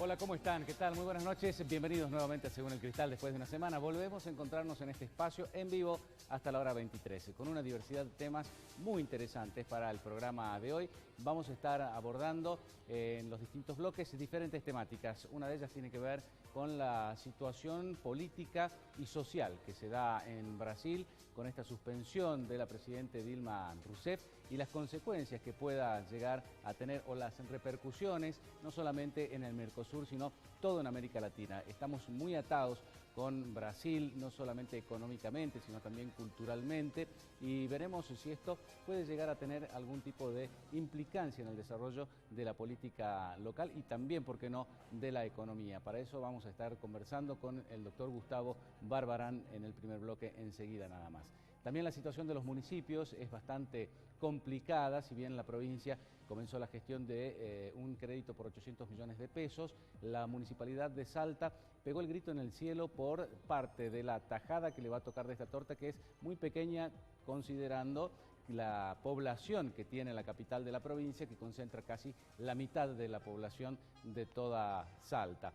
Hola, ¿cómo están? ¿Qué tal? Muy buenas noches. Bienvenidos nuevamente a Según el Cristal. Después de una semana volvemos a encontrarnos en este espacio en vivo hasta la hora 23, con una diversidad de temas muy interesantes para el programa de hoy. Vamos a estar abordando en los distintos bloques diferentes temáticas. Una de ellas tiene que ver con la situación política y social que se da en Brasil con esta suspensión de la presidenta Dilma Rousseff y las consecuencias que pueda llegar a tener o las repercusiones no solamente en el Mercosur, sino todo en América Latina. Estamos muy atados con Brasil, no solamente económicamente, sino también culturalmente, y veremos si esto puede llegar a tener algún tipo de implicancia en el desarrollo de la política local y también, ¿por qué no?, de la economía. Para eso vamos a estar conversando con el doctor Gustavo Barbarán en el primer bloque, enseguida nada más. También la situación de los municipios es bastante complicada, si bien la provincia comenzó la gestión de un crédito por 800 millones de pesos, la municipalidad de Salta pegó el grito en el cielo por parte de la tajada que le va a tocar de esta torta, que es muy pequeña considerando la población que tiene la capital de la provincia, que concentra casi la mitad de la población de toda Salta.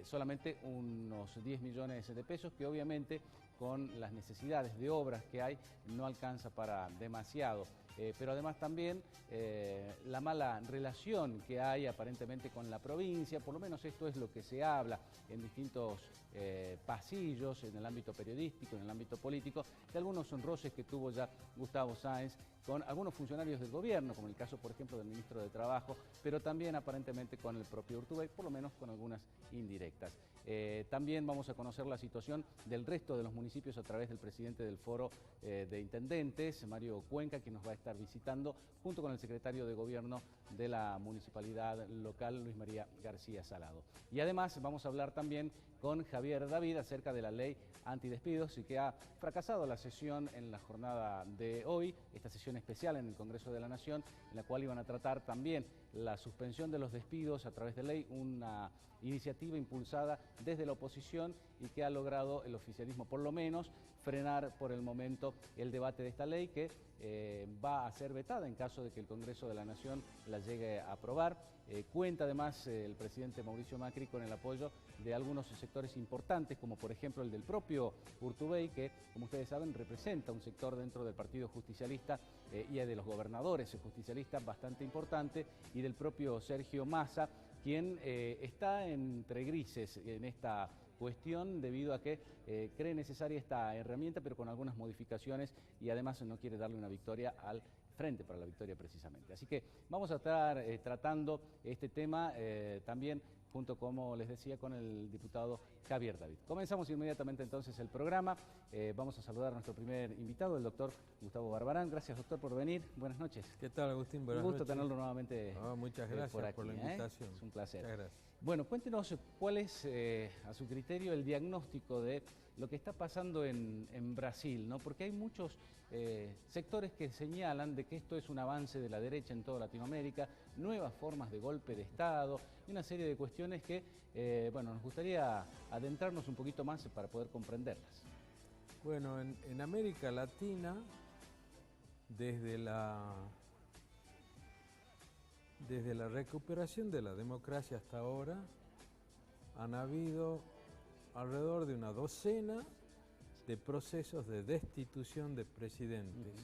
Solamente unos 10 millones de pesos que obviamente con las necesidades de obras que hay no alcanza para demasiado. Pero además también la mala relación que hay aparentemente con la provincia, por lo menos esto es lo que se habla en distintos pasillos, en el ámbito periodístico, en el ámbito político, de algunos roces que tuvo ya Gustavo Sáenz con algunos funcionarios del gobierno, como el caso, por ejemplo, del ministro de Trabajo, pero también aparentemente con el propio Urtubey, por lo menos con algunas indirectas. También vamos a conocer la situación del resto de los municipios a través del presidente del Foro de Intendentes, Mario Cuenca, que nos va a estar visitando junto con el secretario de Gobierno de la municipalidad local, Luis María García Salado. Y además vamos a hablar también con Javier David acerca de la ley antidespidos y que ha fracasado la sesión en la jornada de hoy, esta sesión especial en el Congreso de la Nación, en la cual iban a tratar también la suspensión de los despidos a través de ley, una iniciativa impulsada desde la oposición y que ha logrado el oficialismo por lo menos frenar por el momento el debate de esta ley que va a ser vetada en caso de que el Congreso de la Nación la llegue a aprobar. Cuenta además el presidente Mauricio Macri con el apoyo de algunos sectores importantes, como por ejemplo el del propio Urtubey, que como ustedes saben representa un sector dentro del Partido Justicialista y de los gobernadores justicialistas bastante importante, y del propio Sergio Massa, quien está entre grises en esta cuestión debido a que cree necesaria esta herramienta, pero con algunas modificaciones, y además no quiere darle una victoria al Frente para la Victoria precisamente. Así que vamos a estar tratando este tema también junto, como les decía, con el diputado Javier David. Comenzamos inmediatamente entonces el programa. Vamos a saludar a nuestro primer invitado, el doctor Gustavo Barbarán. Gracias, doctor, por venir. Buenas noches. ¿Qué tal, Agustín? Buenas noches. Un gusto tenerlo nuevamente muchas gracias por aquí, por la invitación. Es un placer. Muchas gracias. Bueno, cuéntenos cuál es, a su criterio, el diagnóstico de lo que está pasando en Brasil, ¿no? Porque hay muchos sectores que señalan de que esto es un avance de la derecha en toda Latinoamérica, nuevas formas de golpe de Estado y una serie de cuestiones que, bueno, nos gustaría adentrarnos un poquito más para poder comprenderlas. Bueno, en América Latina, desde la recuperación de la democracia hasta ahora, han habido alrededor de una docena de procesos de destitución de presidentes.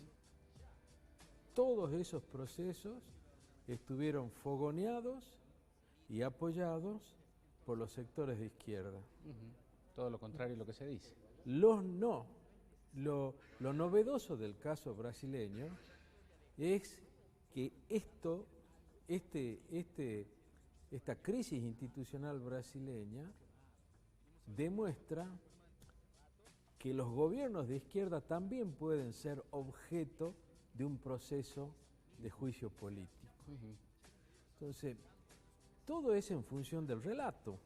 Todos esos procesos estuvieron fogoneados y apoyados por los sectores de izquierda. Todo lo contrario a lo que se dice. Lo novedoso del caso brasileño es que esta crisis institucional brasileña demuestra que los gobiernos de izquierda también pueden ser objeto de un proceso de juicio político. Entonces, todo es en función del relato.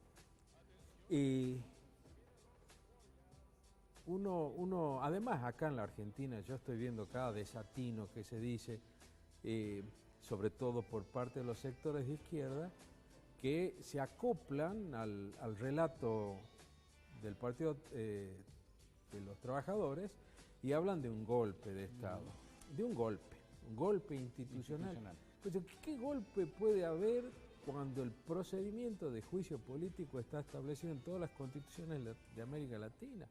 Además, acá en la Argentina, yo estoy viendo cada desatino que se dice, sobre todo por parte de los sectores de izquierda, que se acoplan al relato del Partido de los Trabajadores y hablan de un golpe de Estado, de un golpe institucional. Pero ¿qué golpe puede haber cuando el procedimiento de juicio político está establecido en todas las constituciones de América Latina.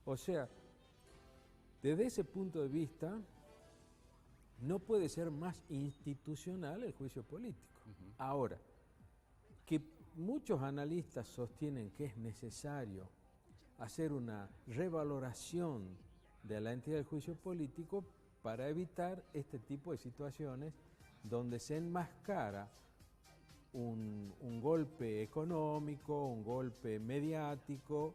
O sea, desde ese punto de vista, no puede ser más institucional el juicio político. Ahora, que muchos analistas sostienen que es necesario hacer una revaloración de la entidad del juicio político para evitar este tipo de situaciones donde se enmascara un golpe económico, un golpe mediático,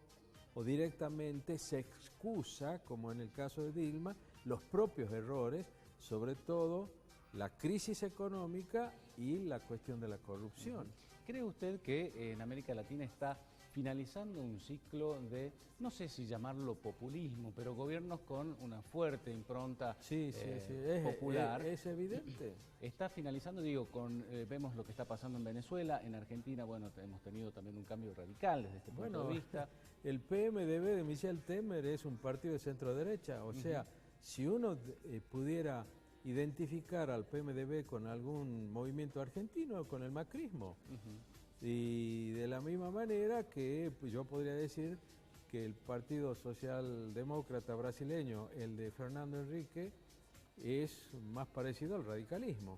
o directamente se excusa, como en el caso de Dilma, los propios errores, sobre todo la crisis económica y la cuestión de la corrupción. ¿Cree usted que en América Latina está finalizando un ciclo de, no sé si llamarlo populismo, pero gobiernos con una fuerte impronta popular? Es evidente. Está finalizando, digo, vemos lo que está pasando en Venezuela, en Argentina, bueno, hemos tenido también un cambio radical desde este punto de vista. El PMDB de Michel Temer es un partido de centro derecha, o sea, si uno pudiera identificar al PMDB con algún movimiento argentino o con el macrismo. Y de la misma manera que pues, yo podría decir que el Partido Socialdemócrata brasileño, el de Fernando Henrique, es más parecido al radicalismo.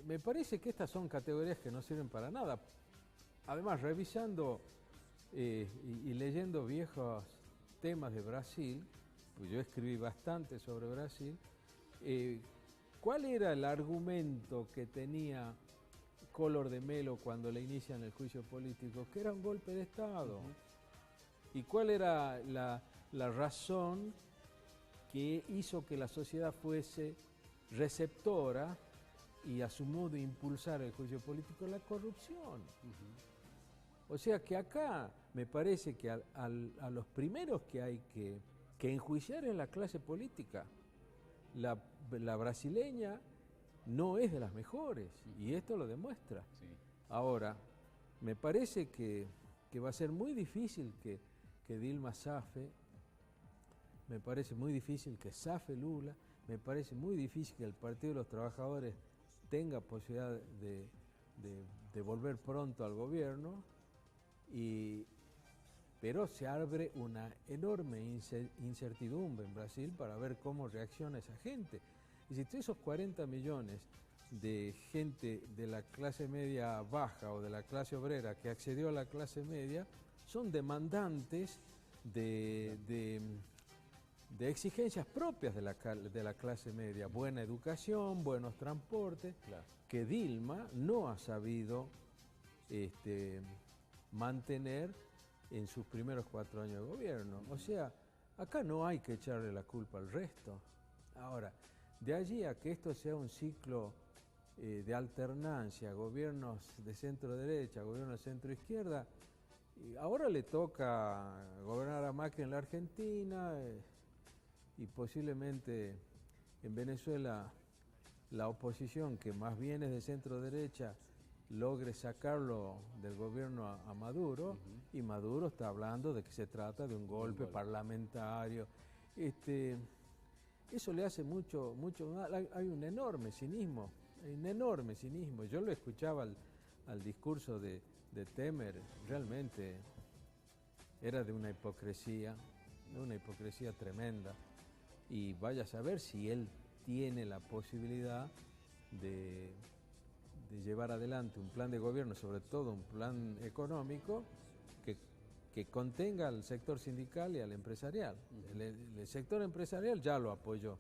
Me parece que estas son categorías que no sirven para nada. Además, revisando y leyendo viejos temas de Brasil, pues yo escribí bastante sobre Brasil, ¿cuál era el argumento que tenía Collor de Mello cuando le inician el juicio político? Que era un golpe de Estado. ¿Y cuál era la razón que hizo que la sociedad fuese receptora y a su modo impulsar el juicio político? La corrupción. O sea que acá me parece que a los primeros que hay que enjuiciar es la clase política. La brasileña no es de las mejores, y esto lo demuestra. Ahora, me parece que va a ser muy difícil que Dilma zafe, me parece muy difícil que zafe Lula, me parece muy difícil que el Partido de los Trabajadores tenga posibilidad de volver pronto al gobierno, pero se abre una enorme incertidumbre en Brasil para ver cómo reacciona esa gente. Y si esos 40 millones de gente de la clase media baja o de la clase obrera que accedió a la clase media, son demandantes de exigencias propias de la clase media, buena educación, buenos transportes, que Dilma no ha sabido mantener en sus primeros 4 años de gobierno. O sea, acá no hay que echarle la culpa al resto. Ahora, de allí a que esto sea un ciclo de alternancia, gobiernos de centro derecha, gobiernos de centro izquierda, ahora le toca gobernar a Macri en la Argentina y posiblemente en Venezuela la oposición, que más bien es de centro derecha, logre sacarlo del gobierno a Maduro, y Maduro está hablando de que se trata de un golpe parlamentario. Eso le hace mucho mal. Hay un enorme cinismo, Yo lo escuchaba al discurso de Temer, realmente era de una hipocresía tremenda. Y vaya a saber si él tiene la posibilidad de llevar adelante un plan de gobierno, sobre todo un plan económico, que contenga al sector sindical y al empresarial. El sector empresarial ya lo apoyó.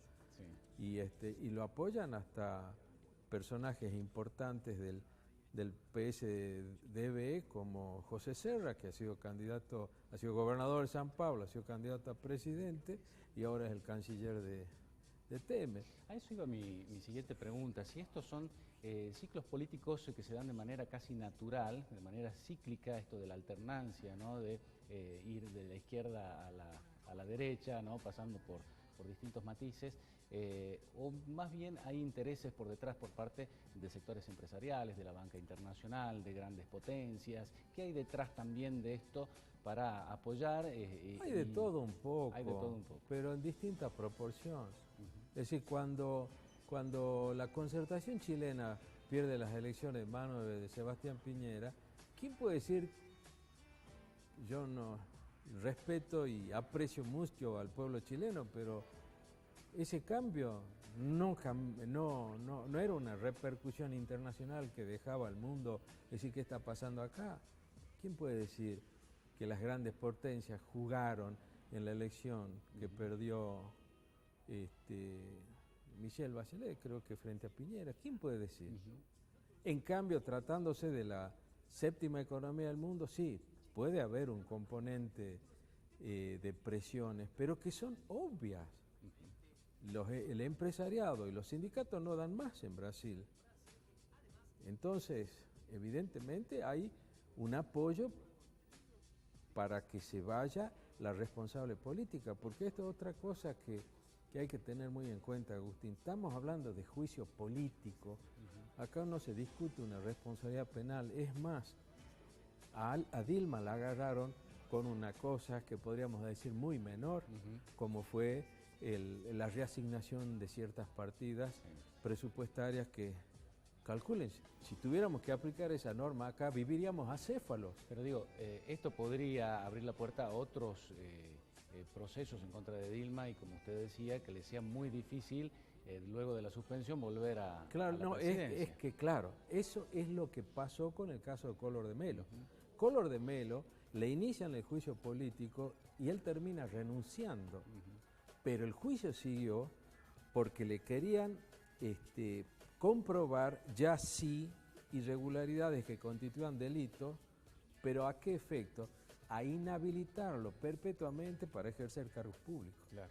Y lo apoyan hasta personajes importantes del PSDB como José Serra, que ha sido gobernador de San Pablo, ha sido candidato a presidente y ahora es el canciller de Temer. A eso iba mi siguiente pregunta. Si estos son ciclos políticos que se dan de manera casi natural, de manera cíclica, esto de la alternancia, ¿no? De ir de la izquierda a la derecha, ¿no? Pasando por distintos matices, o más bien hay intereses por detrás por parte de sectores empresariales, de la banca internacional, de grandes potencias. ¿Qué hay detrás también de esto para apoyar? Hay de todo un poco, pero en distinta proporción. Es decir, cuando la Concertación chilena pierde las elecciones en manos de Sebastián Piñera, ¿quién puede decir? Yo no respeto y aprecio mucho al pueblo chileno, pero ese cambio no era una repercusión internacional que dejaba al mundo decir qué está pasando acá. ¿Quién puede decir que las grandes potencias jugaron en la elección que perdió Michelle Bachelet, creo que frente a Piñera? ¿Quién puede decir? En cambio, tratándose de la séptima economía del mundo, sí, puede haber un componente de presiones, pero que son obvias. El empresariado y los sindicatos no dan más en Brasil. Entonces, evidentemente hay un apoyo para que se vaya la responsable política, porque esto es otra cosa que hay que tener muy en cuenta, Agustín. Estamos hablando de juicio político. Acá no se discute una responsabilidad penal. Es más, a Dilma la agarraron con una cosa que podríamos decir muy menor, como fue la reasignación de ciertas partidas presupuestarias que, calculen, si tuviéramos que aplicar esa norma acá, viviríamos acéfalos. Pero digo, esto podría abrir la puerta a otros procesos en contra de Dilma y, como usted decía, que le sea muy difícil luego de la suspensión volver a Claro, la no, presidencia. es que claro, eso es lo que pasó con el caso de Collor de Mello. Collor de Mello le inician el juicio político y él termina renunciando. Pero el juicio siguió porque le querían comprobar ya sí irregularidades que constituían delitos, pero ¿a qué efecto? A inhabilitarlo perpetuamente para ejercer cargos públicos. Claro.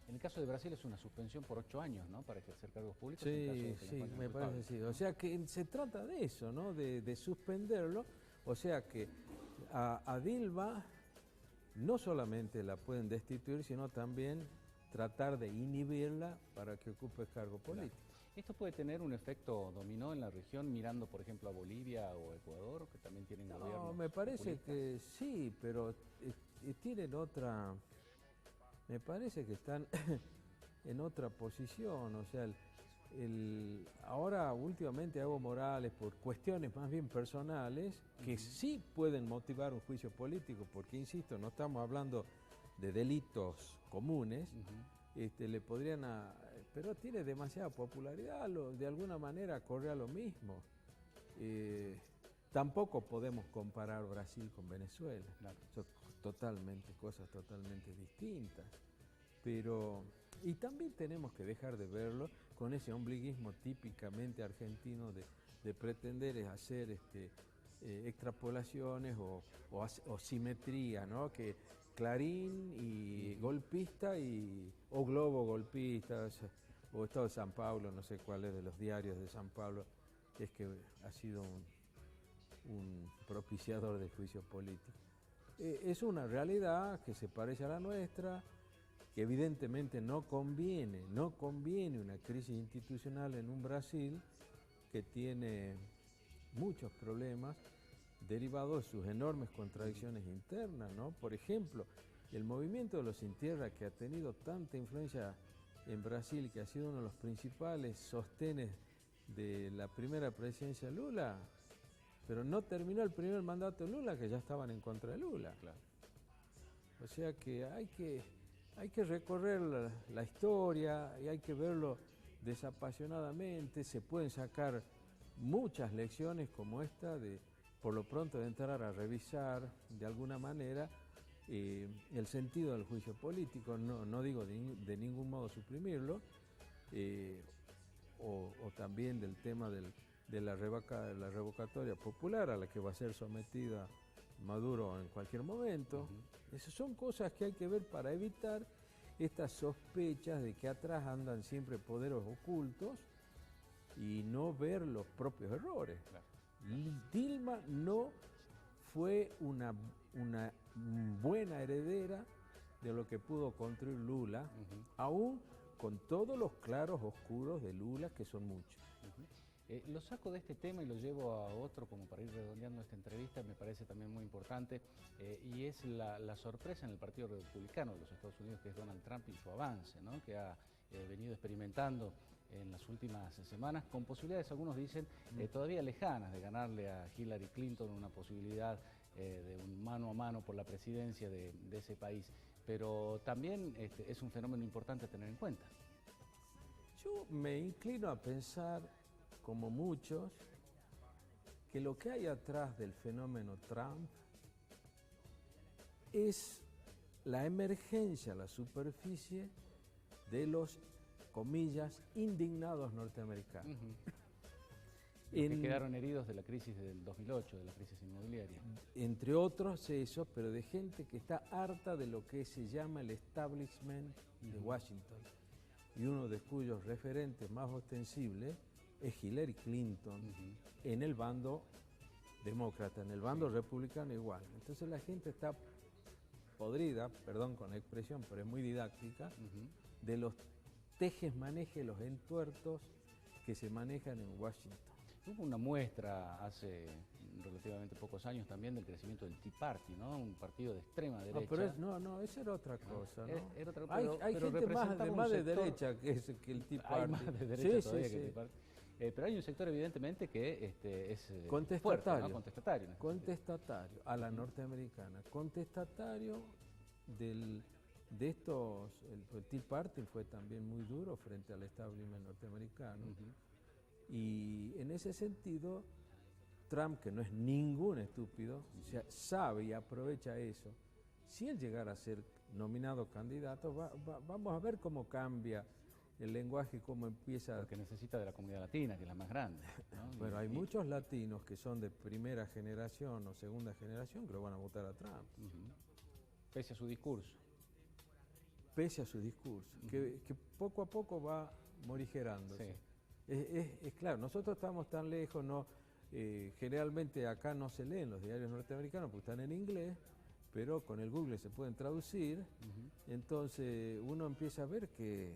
En el caso de Brasil es una suspensión por 8 años, ¿no?, para ejercer cargos públicos. Sí, me parece sí. O sea que se trata de eso, ¿no?, de suspenderlo. O sea que a Dilma no solamente la pueden destituir, sino también tratar de inhibirla para que ocupe cargo político. Claro. ¿Esto puede tener un efecto dominó en la región, mirando por ejemplo a Bolivia o Ecuador, que también tienen gobiernos? No, me parece populistas? que sí, pero tienen otra... Me parece que están en otra posición. O sea, ahora últimamente Evo Morales, por cuestiones más bien personales, que sí pueden motivar un juicio político, porque insisto, no estamos hablando de delitos comunes, le podrían... pero tiene demasiada popularidad, de alguna manera corre a lo mismo. Tampoco podemos comparar Brasil con Venezuela, claro. Son cosas totalmente distintas. Pero, y también tenemos que dejar de verlo con ese ombliguismo típicamente argentino de pretender hacer extrapolaciones o simetría, ¿no? Que Clarín y golpista o Globo golpista, o Estado de San Pablo, no sé cuál es de los diarios de San Pablo, es que ha sido un propiciador del juicio político. Es una realidad que se parece a la nuestra, que evidentemente no conviene una crisis institucional en un Brasil que tiene muchos problemas derivados de sus enormes contradicciones internas, ¿no? Por ejemplo, el movimiento de los sin tierra, que ha tenido tanta influencia en Brasil, que ha sido uno de los principales sostenes de la primera presidencia de Lula, pero no terminó el primer mandato de Lula, que ya estaban en contra de Lula. Claro. O sea que hay que recorrer la historia y hay que verlo desapasionadamente. Se pueden sacar muchas lecciones como esta, por lo pronto de entrar a revisar de alguna manera el sentido del juicio político. No digo de ningún modo suprimirlo, o también del tema de la revocatoria popular a la que va a ser sometida Maduro en cualquier momento. Esas son cosas que hay que ver para evitar estas sospechas de que atrás andan siempre poderes ocultos y no ver los propios errores. Claro. Dilma no fue una buena heredera de lo que pudo construir Lula, aún con todos los claros oscuros de Lula, que son muchos. Lo saco de este tema y lo llevo a otro como para ir redondeando esta entrevista, me parece también muy importante, y es la sorpresa en el Partido Republicano de los Estados Unidos, que es Donald Trump y su avance, ¿no?, que ha venido experimentando en las últimas semanas, con posibilidades, algunos dicen, todavía lejanas de ganarle a Hillary Clinton, una posibilidad de un mano a mano por la presidencia de ese país. Pero también es un fenómeno importante a tener en cuenta. Yo me inclino a pensar, como muchos, que lo que hay atrás del fenómeno Trump es la emergencia a la superficie de los, comillas, indignados norteamericanos. Los que quedaron heridos de la crisis del 2008, de la crisis inmobiliaria. Entre otros eso, pero de gente que está harta de lo que se llama el establishment de Washington. Y uno de cuyos referentes más ostensibles es Hillary Clinton, en el bando demócrata, en el bando republicano igual. Entonces la gente está podrida, perdón con la expresión, pero es muy didáctica, de los tejes-manejes, los entuertos que se manejan en Washington. Hubo una muestra hace relativamente pocos años también del crecimiento del Tea Party, ¿no? Un partido de extrema derecha. Pero esa era otra cosa, ¿no? Era otra, hay gente más de derecha que el Tea Party. Hay más de derecha todavía que el Tea Party. Pero hay un sector evidentemente que es contestatario, fuerte, ¿no? Contestatario a la norteamericana, contestatario de estos. El Tea Party fue también muy duro frente al establishment norteamericano. Y en ese sentido, Trump, que no es ningún estúpido, o sea, sabe y aprovecha eso. Si él llegara a ser nominado candidato, vamos a ver cómo cambia el lenguaje, cómo empieza. Porque necesita de la comunidad latina, que es la más grande, ¿no? Pero hay muchos latinos que son de primera generación o segunda generación que lo van a votar a Trump. Pese a su discurso. Pese a su discurso, que poco a poco va morigerándose. Sí. Es claro, nosotros estamos tan lejos, no, generalmente acá no se leen los diarios norteamericanos porque están en inglés, pero con el Google se pueden traducir, entonces uno empieza a ver que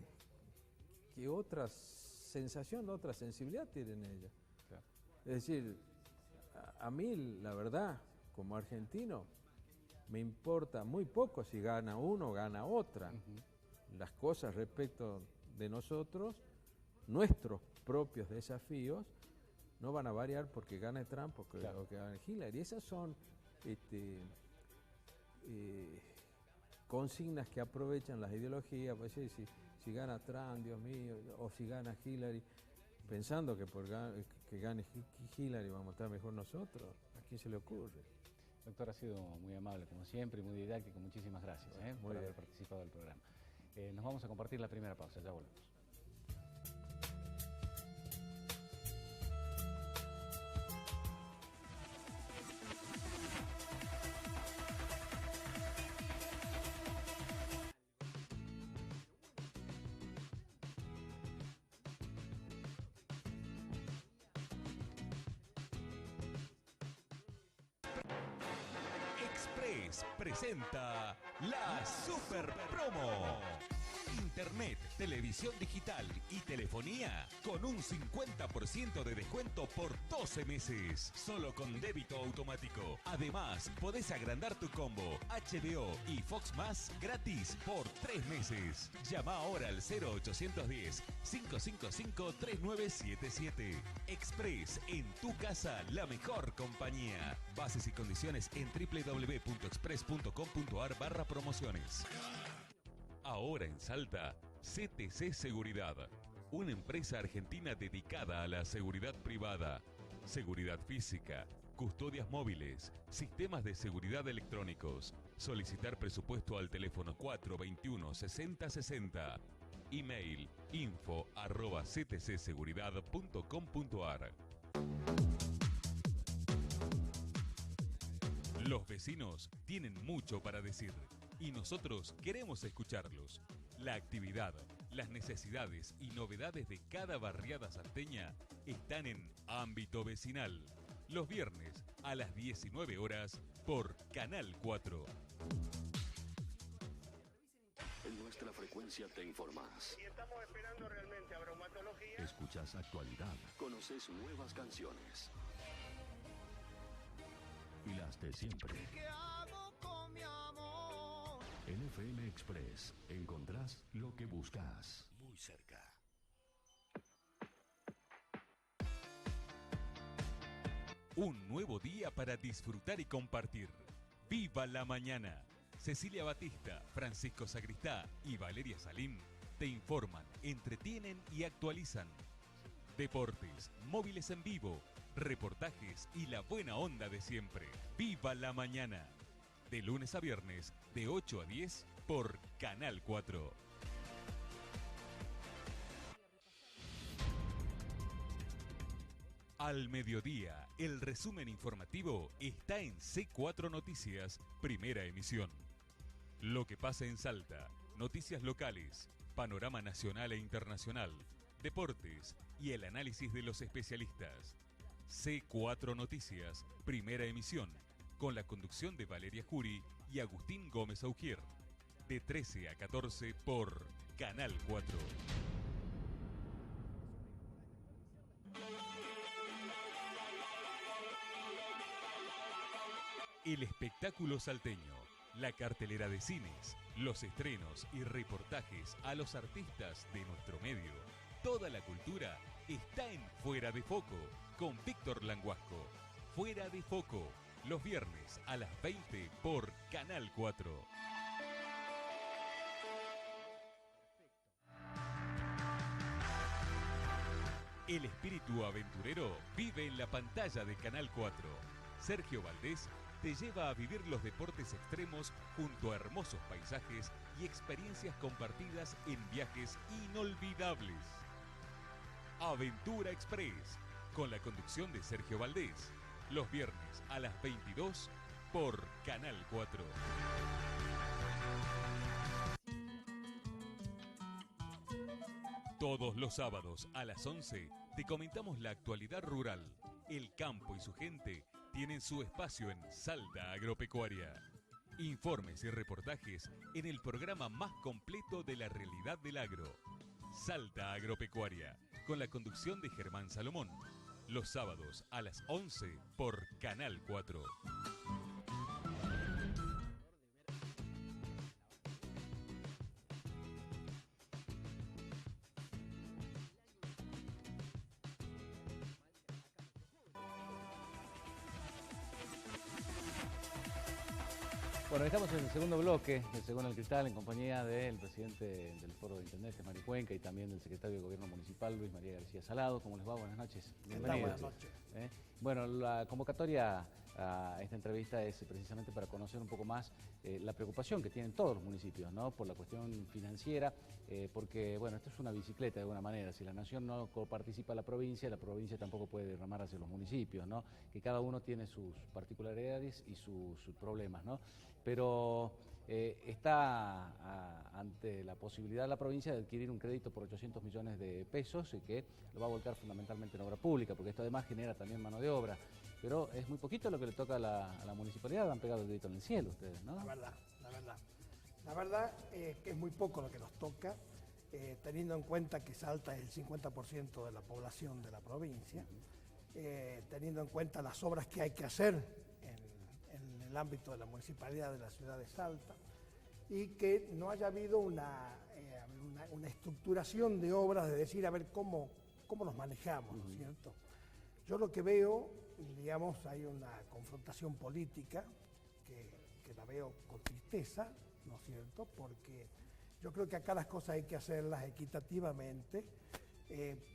otra sensación, otra sensibilidad tienen ellos. Claro. Es decir, a mí, la verdad, como argentino, me importa muy poco si gana uno o gana otra. Las cosas respecto de nosotros, nuestros propios desafíos, no van a variar porque gane Trump o que gane Hillary. Y esas son consignas que aprovechan las ideologías, pues si gana Trump, Dios mío, o si gana Hillary, pensando que que gane Hillary vamos a estar mejor nosotros. ¿A quién se le ocurre? Doctor, ha sido muy amable como siempre, muy didáctico. Muchísimas gracias por haber participado del programa. Nos vamos a compartir la primera pausa, ya volvemos. Express presenta la Super Promo. Internet, televisión digital y telefonía con un 50% de descuento por 12 meses, solo con débito automático. Además, podés agrandar tu combo HBO y Fox Más gratis por 3 meses. Llama ahora al 0810-555-3977. Express, en tu casa, la mejor compañía. Bases y condiciones en www.express.com.ar/promociones. Ahora en Salta, CTC Seguridad, una empresa argentina dedicada a la seguridad privada, seguridad física, custodias móviles, sistemas de seguridad electrónicos. Solicitar presupuesto al teléfono 421-6060. Email info@ctcseguridad.com.ar. Los vecinos tienen mucho para decir y nosotros queremos escucharlos. La actividad, las necesidades y novedades de cada barriada salteña están en Ámbito Vecinal. Los viernes a las 19 horas por Canal 4. En nuestra frecuencia te informás. Y estamos esperando realmente a bromatología. Escuchas actualidad. Conoces nuevas canciones. Y las de siempre. ¿Qué hago con mi amor? En FM Express encontrás lo que buscas. Muy cerca. Un nuevo día para disfrutar y compartir. ¡Viva la mañana! Cecilia Batista, Francisco Sagristá y Valeria Salim te informan, entretienen y actualizan. Deportes, móviles en vivo, reportajes y la buena onda de siempre. ¡Viva la mañana! De lunes a viernes, de 8 a 10 por Canal 4. Al mediodía, el resumen informativo está en C4 Noticias, primera emisión. Lo que pasa en Salta, noticias locales, panorama nacional e internacional, deportes y el análisis de los especialistas. C4 Noticias, primera emisión, con la conducción de Valeria Jury y Agustín Gómez Augier. De 13 a 14 por Canal 4. El espectáculo salteño, la cartelera de cines, los estrenos y reportajes a los artistas de nuestro medio. Toda la cultura está en Fuera de Foco con Víctor Languasco. Fuera de Foco, los viernes a las 20 por Canal 4. El espíritu aventurero vive en la pantalla de Canal 4. Sergio Valdés te lleva a vivir los deportes extremos junto a hermosos paisajes y experiencias compartidas en viajes inolvidables. Aventura Express, con la conducción de Sergio Valdés, los viernes a las 22 por Canal 4. Todos los sábados a las 11 te comentamos la actualidad rural. El campo y su gente tienen su espacio en Salta Agropecuaria. Informes y reportajes en el programa más completo de la realidad del agro. Salta Agropecuaria, con la conducción de Germán Salomón. Los sábados a las 11 por Canal 4. Bueno, estamos en el segundo bloque de Según el Cristal en compañía del presidente del Foro de Intendentes, Mario Cuenca, y también del secretario de Gobierno Municipal, Luis María García Salado. ¿Cómo les va? Buenas noches. Bienvenidos. Buenas noches. Bueno, la convocatoria a esta entrevista es precisamente para conocer un poco más la preocupación que tienen todos los municipios, ¿no? Por la cuestión financiera, porque, bueno, esto es una bicicleta de alguna manera. Si la nación no coparticipa la provincia tampoco puede derramar hacia los municipios, ¿no? Que cada uno tiene sus particularidades y sus problemas, ¿no? Pero está ante la posibilidad de la provincia de adquirir un crédito por 800 millones de pesos y que lo va a volcar fundamentalmente en obra pública, porque esto además genera también mano de obra. Pero es muy poquito lo que le toca a la municipalidad, han pegado el grito en el cielo ustedes, ¿no? La verdad que es muy poco lo que nos toca, teniendo en cuenta que Salta es el 50% de la población de la provincia, teniendo en cuenta las obras que hay que hacer en el ámbito de la municipalidad de la ciudad de Salta, y que no haya habido una estructuración de obras, de decir, a ver cómo nos manejamos, ¿no es cierto? Yo lo que veo, digamos, hay una confrontación política que la veo con tristeza, ¿no es cierto? Porque yo creo que acá las cosas hay que hacerlas equitativamente,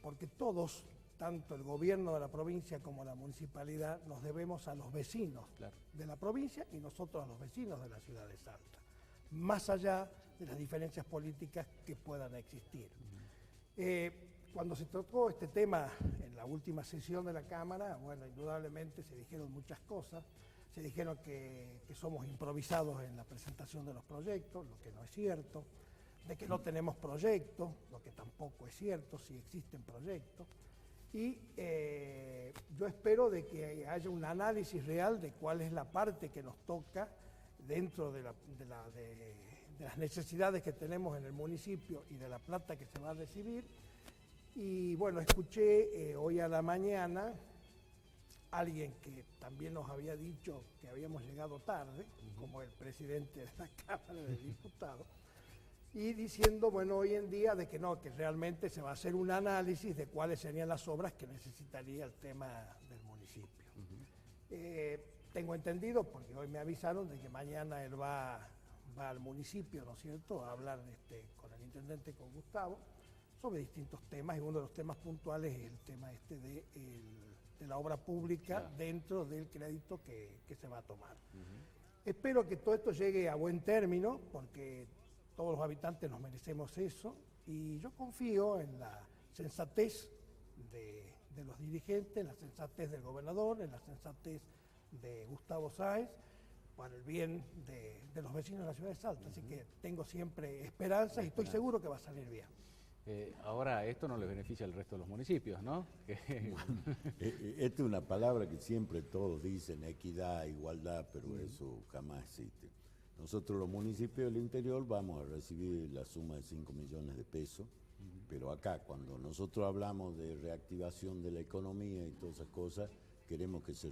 porque todos, tanto el gobierno de la provincia como la municipalidad, nos debemos a los vecinos de la provincia y nosotros a los vecinos de la ciudad de Salta, más allá de las diferencias políticas que puedan existir. Cuando se tocó este tema en la última sesión de la Cámara, bueno, indudablemente se dijeron muchas cosas, se dijeron que somos improvisados en la presentación de los proyectos, lo que no es cierto, de que no tenemos proyectos, lo que tampoco es cierto, sí existen proyectos, y yo espero de que haya un análisis real de cuál es la parte que nos toca dentro de las necesidades que tenemos en el municipio y de la plata que se va a recibir. Y bueno, escuché hoy a la mañana alguien que también nos había dicho que habíamos llegado tarde, como el presidente de la Cámara de Diputados, y diciendo, bueno, hoy en día de que no, que realmente se va a hacer un análisis de cuáles serían las obras que necesitaría el tema del municipio. Tengo entendido, porque hoy me avisaron de que mañana él va al municipio, ¿no es cierto?, a hablar con el intendente, con Gustavo, sobre distintos temas, y uno de los temas puntuales es el tema de la obra pública, claro, dentro del crédito que se va a tomar. Espero que todo esto llegue a buen término, porque todos los habitantes nos merecemos eso, y yo confío en la sensatez de los dirigentes, en la sensatez del gobernador, en la sensatez de Gustavo Sáenz, para el bien de los vecinos de la ciudad de Salta. Así que tengo siempre esperanza y estoy seguro que va a salir bien. Ahora, esto no le beneficia al resto de los municipios, ¿no? Esta es una palabra que siempre todos dicen, equidad, igualdad, pero eso jamás existe. Nosotros los municipios del interior vamos a recibir la suma de 5 millones de pesos, pero acá cuando nosotros hablamos de reactivación de la economía y todas esas cosas, queremos que se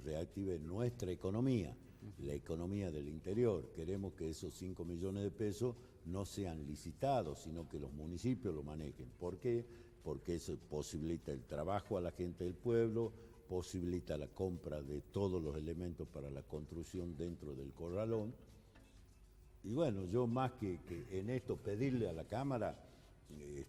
reactive nuestra economía, la economía del interior. Queremos que esos 5 millones de pesos no sean licitados, sino que los municipios lo manejen. ¿Por qué? Porque eso posibilita el trabajo a la gente del pueblo, posibilita la compra de todos los elementos para la construcción dentro del corralón. Y bueno, yo más que en esto pedirle a la Cámara que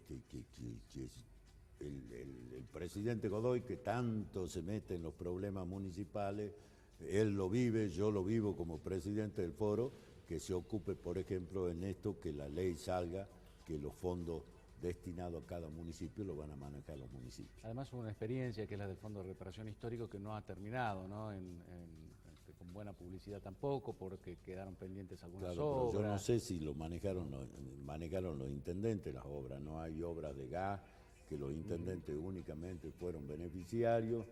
el presidente Godoy, que tanto se mete en los problemas municipales, él lo vive, yo lo vivo como presidente del foro, que se ocupe, por ejemplo, en esto, que la ley salga, que los fondos destinados a cada municipio lo van a manejar los municipios. Además, hubo una experiencia que es la del Fondo de Reparación Histórico que no ha terminado, ¿no? Con buena publicidad tampoco, porque quedaron pendientes algunas obras. Pero yo no sé si lo manejaron los intendentes las obras, no hay obras de gas, que los intendentes únicamente fueron beneficiarios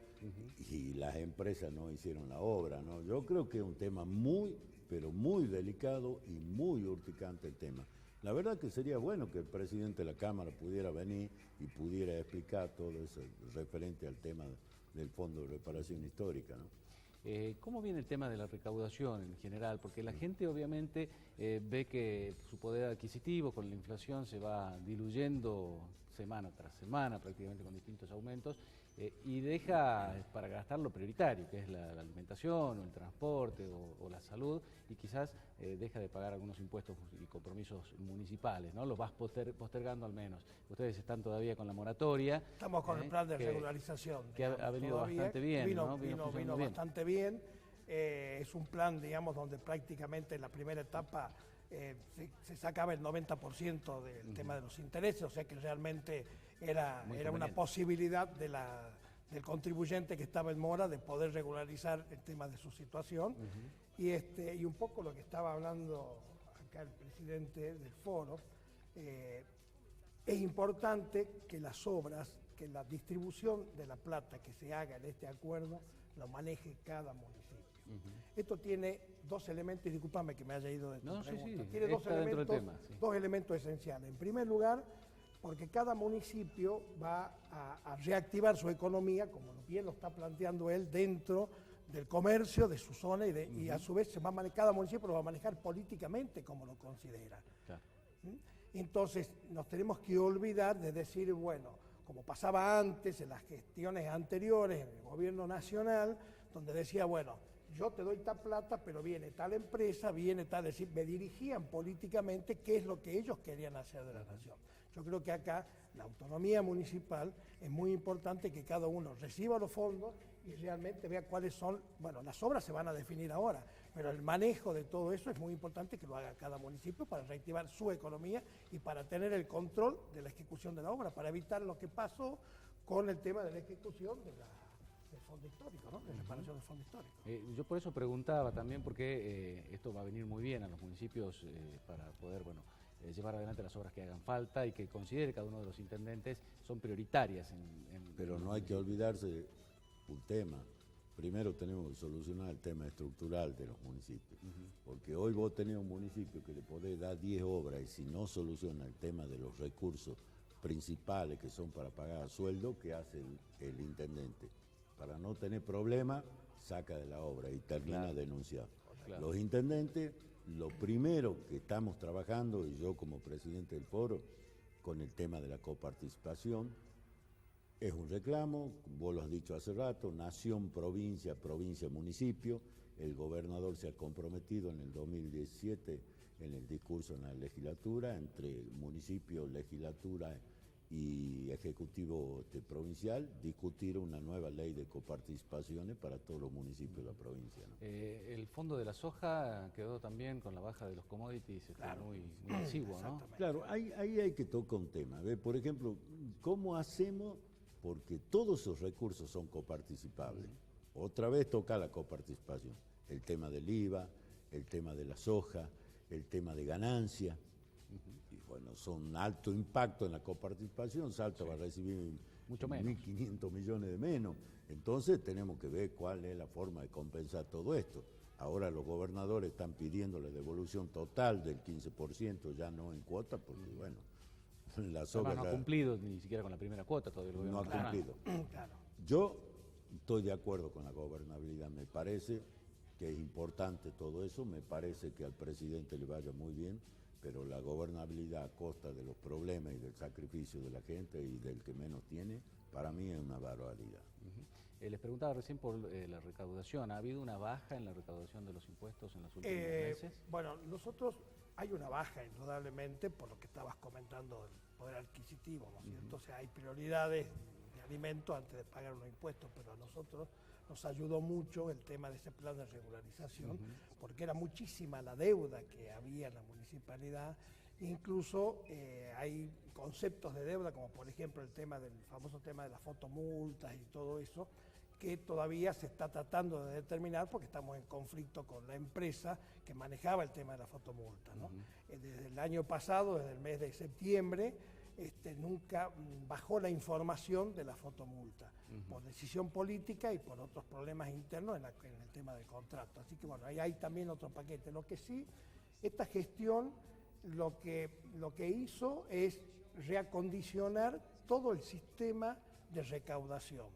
y las empresas no hicieron la obra, ¿no? Yo creo que es un tema muy, pero muy delicado y muy urticante el tema. La verdad que sería bueno que el presidente de la Cámara pudiera venir y pudiera explicar todo eso referente al tema del Fondo de Reparación Histórica, ¿no? ¿Cómo viene el tema de la recaudación en general? Porque la gente obviamente ve que su poder adquisitivo con la inflación se va diluyendo semana tras semana, prácticamente con distintos aumentos, y deja para gastar lo prioritario, que es la alimentación o el transporte o la salud, y quizás deja de pagar algunos impuestos y compromisos municipales, ¿no? Los vas postergando al menos. Ustedes están todavía con la moratoria. Estamos con el plan de regularización. Que ha venido bastante bien, ¿no? Vino bastante bien. Es un plan, digamos, donde prácticamente en la primera etapa se sacaba el 90% del tema de los intereses, o sea que realmente era una posibilidad del contribuyente que estaba en mora de poder regularizar el tema de su situación. Y un poco lo que estaba hablando acá el presidente del foro, es importante que las obras, que la distribución de la plata que se haga en este acuerdo lo maneje cada municipio. Esto tiene dos elementos, y discúlpame que me haya ido de tu pregunta. Tiene dos elementos esenciales. En primer lugar, porque cada municipio va a reactivar su economía, como bien lo está planteando él, dentro del comercio de su zona y a su vez cada municipio lo va a manejar políticamente como lo considera. Claro. Entonces nos tenemos que olvidar de decir, bueno, como pasaba antes en las gestiones anteriores en el gobierno nacional, donde decía, bueno, yo te doy tal plata, pero viene tal empresa, viene tal, es decir, me dirigían políticamente qué es lo que ellos querían hacer de la nación. Yo creo que acá la autonomía municipal es muy importante, que cada uno reciba los fondos y realmente vea cuáles son, bueno, las obras se van a definir ahora, pero el manejo de todo eso es muy importante que lo haga cada municipio para reactivar su economía y para tener el control de la ejecución de la obra, para evitar lo que pasó con el tema de la ejecución del fondo histórico, ¿no? De la reparación del fondo histórico. Yo por eso preguntaba también, porque esto va a venir muy bien a los municipios para poder, bueno, llevar adelante las obras que hagan falta y que considere cada uno de los intendentes son prioritarias. Pero no hay que olvidarse un tema. Primero tenemos que solucionar el tema estructural de los municipios, porque hoy vos tenés un municipio que le podés dar 10 obras y si no soluciona el tema de los recursos principales que son para pagar sueldo, ¿qué hace el intendente? Para no tener problemas, saca de la obra y termina denunciando. Claro. Los intendentes, lo primero que estamos trabajando, y yo como presidente del foro, con el tema de la coparticipación, Es un reclamo, vos lo has dicho hace rato, nación, provincia, provincia, municipio. El gobernador se ha comprometido en el 2017 en el discurso en la legislatura, entre municipio, legislatura y ejecutivo provincial, discutir una nueva ley de coparticipaciones para todos los municipios de la provincia, ¿no? El fondo de la soja quedó también con la baja de los commodities, Claro. muy exiguo, ¿no? Claro, ahí hay que tocar un tema. ¿Ve? Por ejemplo, ¿cómo hacemos? Porque todos esos recursos son coparticipables. Otra vez toca la coparticipación. El tema del IVA, el tema de la soja, el tema de ganancia. Y bueno, son alto impacto en la coparticipación. Salta va a recibir Mucho menos. 1.500 millones de menos. Entonces tenemos que ver cuál es la forma de compensar todo esto. Ahora los gobernadores están pidiendo la devolución total del 15%, ya no en cuota, porque bueno, la soja Además, no ha cumplido ni siquiera con la primera cuota todavía el no gobierno ha nacional. cumplido. Claro. Yo estoy de acuerdo con la gobernabilidad, me parece que es importante todo eso, me parece que al presidente le vaya muy bien, pero la gobernabilidad a costa de los problemas y del sacrificio de la gente y del que menos tiene, para mí es una barbaridad. Les preguntaba recién por la recaudación. ¿Ha habido una baja en la recaudación de los impuestos en los últimos meses? Bueno, nosotros hay una baja indudablemente por lo que estabas comentando del poder adquisitivo, ¿no es cierto? O sea, hay prioridades de alimentos antes de pagar los impuestos, pero a nosotros nos ayudó mucho el tema de ese plan de regularización, porque era muchísima la deuda que había en la municipalidad. Incluso hay conceptos de deuda, como por ejemplo el famoso tema de las fotomultas y todo eso, que todavía se está tratando de determinar porque estamos en conflicto con la empresa que manejaba el tema de la fotomulta, ¿no? Desde el año pasado, desde el mes de septiembre, nunca bajó la información de la fotomulta, por decisión política y por otros problemas internos en el tema del contrato. Así que bueno, ahí hay también otro paquete. Lo que sí, esta gestión lo que hizo es reacondicionar todo el sistema de recaudación.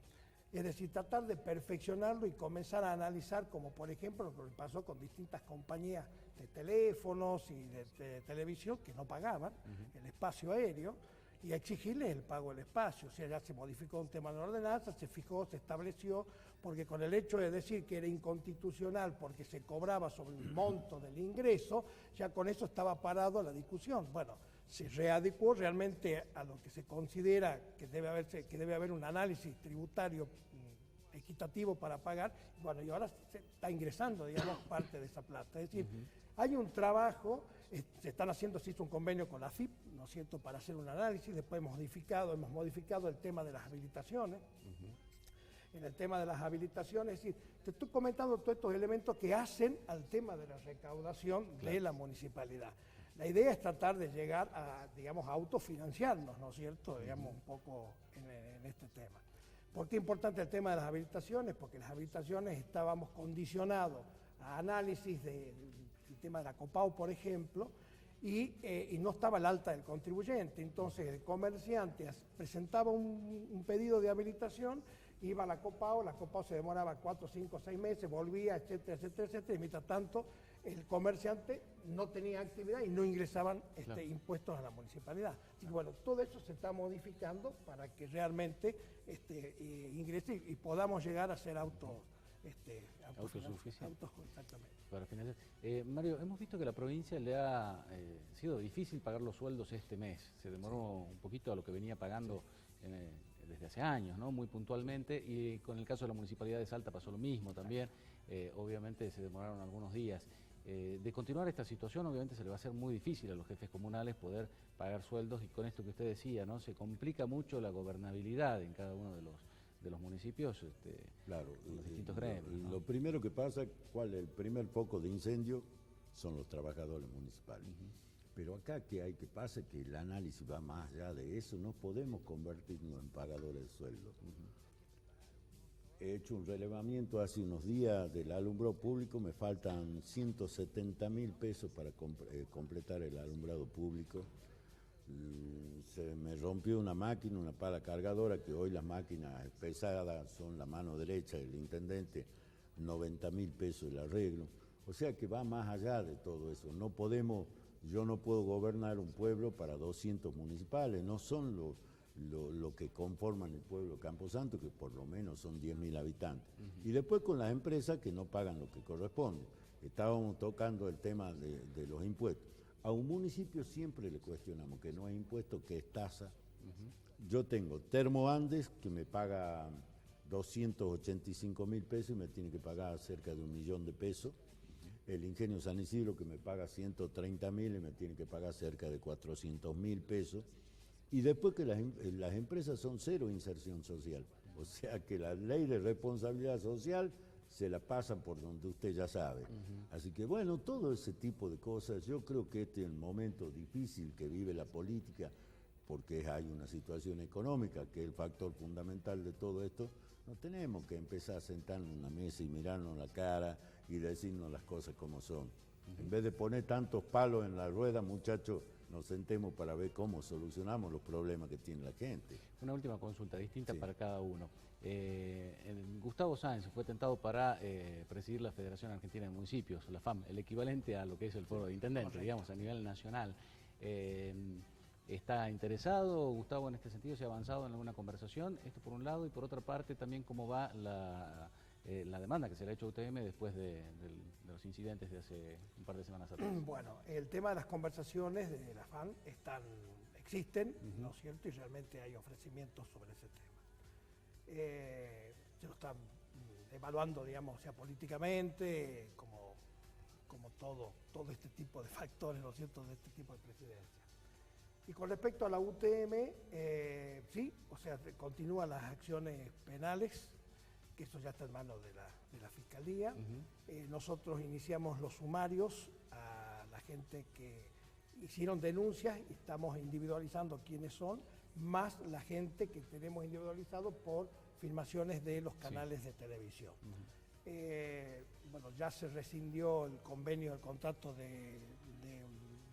Es decir, tratar de perfeccionarlo y comenzar a analizar, como por ejemplo lo que pasó con distintas compañías de teléfonos y de televisión que no pagaban el espacio aéreo, y a exigirles el pago del espacio. O sea, ya se modificó un tema de la ordenanza, se fijó, se estableció, porque con el hecho de decir que era inconstitucional porque se cobraba sobre el monto del ingreso, ya con eso estaba parado la discusión. Bueno, se readecuó realmente a lo que se considera que debe haber un análisis tributario equitativo para pagar, bueno, y ahora se está ingresando, digamos, parte de esa plata. Es decir, hay un trabajo, se hizo un convenio con la AFIP, ¿no es cierto?, para hacer un análisis. Después hemos modificado el tema de las habilitaciones. En el tema de las habilitaciones, es decir, te estoy comentando todos estos elementos que hacen al tema de la recaudación de la municipalidad. La idea es tratar de llegar a, digamos, a autofinanciarnos, ¿no es cierto?, digamos, un poco en este tema. ¿Por qué es importante el tema de las habilitaciones? Porque las habilitaciones estábamos condicionados a análisis del tema de la COPAU, por ejemplo, y no estaba el alta del contribuyente. Entonces el comerciante presentaba un pedido de habilitación, iba a la COPAU se demoraba 4, 5, 6 meses, volvía, etcétera, etcétera, etcétera, y mientras tanto el comerciante no tenía actividad y no ingresaban impuestos a la municipalidad. Así que bueno, todo eso se está modificando para que realmente ingrese y podamos llegar a ser autosuficientes. Exactamente. Para finalizar. Mario, hemos visto que a la provincia le ha sido difícil pagar los sueldos este mes. Se demoró un poquito a lo que venía pagando desde hace años, ¿no? Muy puntualmente, y con el caso de la Municipalidad de Salta pasó lo mismo también. Obviamente se demoraron algunos días. De continuar esta situación, obviamente se le va a hacer muy difícil a los jefes comunales poder pagar sueldos, y con esto que usted decía, ¿no? Se complica mucho la gobernabilidad en cada uno de los municipios, Claro, los distintos gremios, ¿no? Lo primero que pasa, el primer foco de incendio son los trabajadores municipales. Pero acá que pasa que el análisis va más allá de eso, no podemos convertirnos en pagadores de sueldo. He hecho un relevamiento hace unos días del alumbrado público, me faltan 170.000 pesos para completar el alumbrado público. Se me rompió una máquina, una pala cargadora, que hoy las máquinas pesadas son la mano derecha del intendente, 90.000 pesos el arreglo. O sea que va más allá de todo eso. Yo no puedo gobernar un pueblo para 200 municipales, no son lo que conforman el pueblo Camposanto, que por lo menos son 10.000 habitantes. Y después con las empresas que no pagan lo que corresponde. Estábamos tocando el tema de los impuestos. A un municipio siempre le cuestionamos que no hay impuesto, que es tasa. Yo tengo Termo Andes, que me paga 285.000 pesos y me tiene que pagar cerca de 1.000.000 de pesos. El Ingenio San Isidro, que me paga 130.000 y me tiene que pagar cerca de 400.000 pesos. Y después que las empresas son cero inserción social. O sea que la ley de responsabilidad social se la pasan por donde usted ya sabe. Así que bueno, todo ese tipo de cosas, yo creo que este es el momento difícil que vive la política, porque hay una situación económica que es el factor fundamental de todo esto. No tenemos que empezar a sentarnos en una mesa y mirarnos la cara y decirnos las cosas como son. En vez de poner tantos palos en la rueda, muchachos, nos sentemos para ver cómo solucionamos los problemas que tiene la gente. Una última consulta, distinta para cada uno. Gustavo Sáenz fue tentado para presidir la Federación Argentina de Municipios, la FAM, el equivalente a lo que es el Foro de Intendentes, digamos, a nivel nacional. ¿Está interesado Gustavo en este sentido? ¿Se ha avanzado en alguna conversación? Esto por un lado, y por otra parte también cómo va la demanda que se le ha hecho a UTM después de los incidentes de hace un par de semanas atrás. Bueno, el tema de las conversaciones de la FAN existen, ¿no es cierto? Y realmente hay ofrecimientos sobre ese tema. Se lo están evaluando, digamos, o sea, políticamente, como todo este tipo de factores, ¿no es cierto?, de este tipo de presidencia. Y con respecto a la UTM, sí, o sea, continúan las acciones penales, que eso ya está en manos de la Fiscalía. Nosotros iniciamos los sumarios a la gente que hicieron denuncias y estamos individualizando quiénes son, más la gente que tenemos individualizado por filmaciones de los canales de televisión. Bueno, ya se rescindió el convenio, el contrato de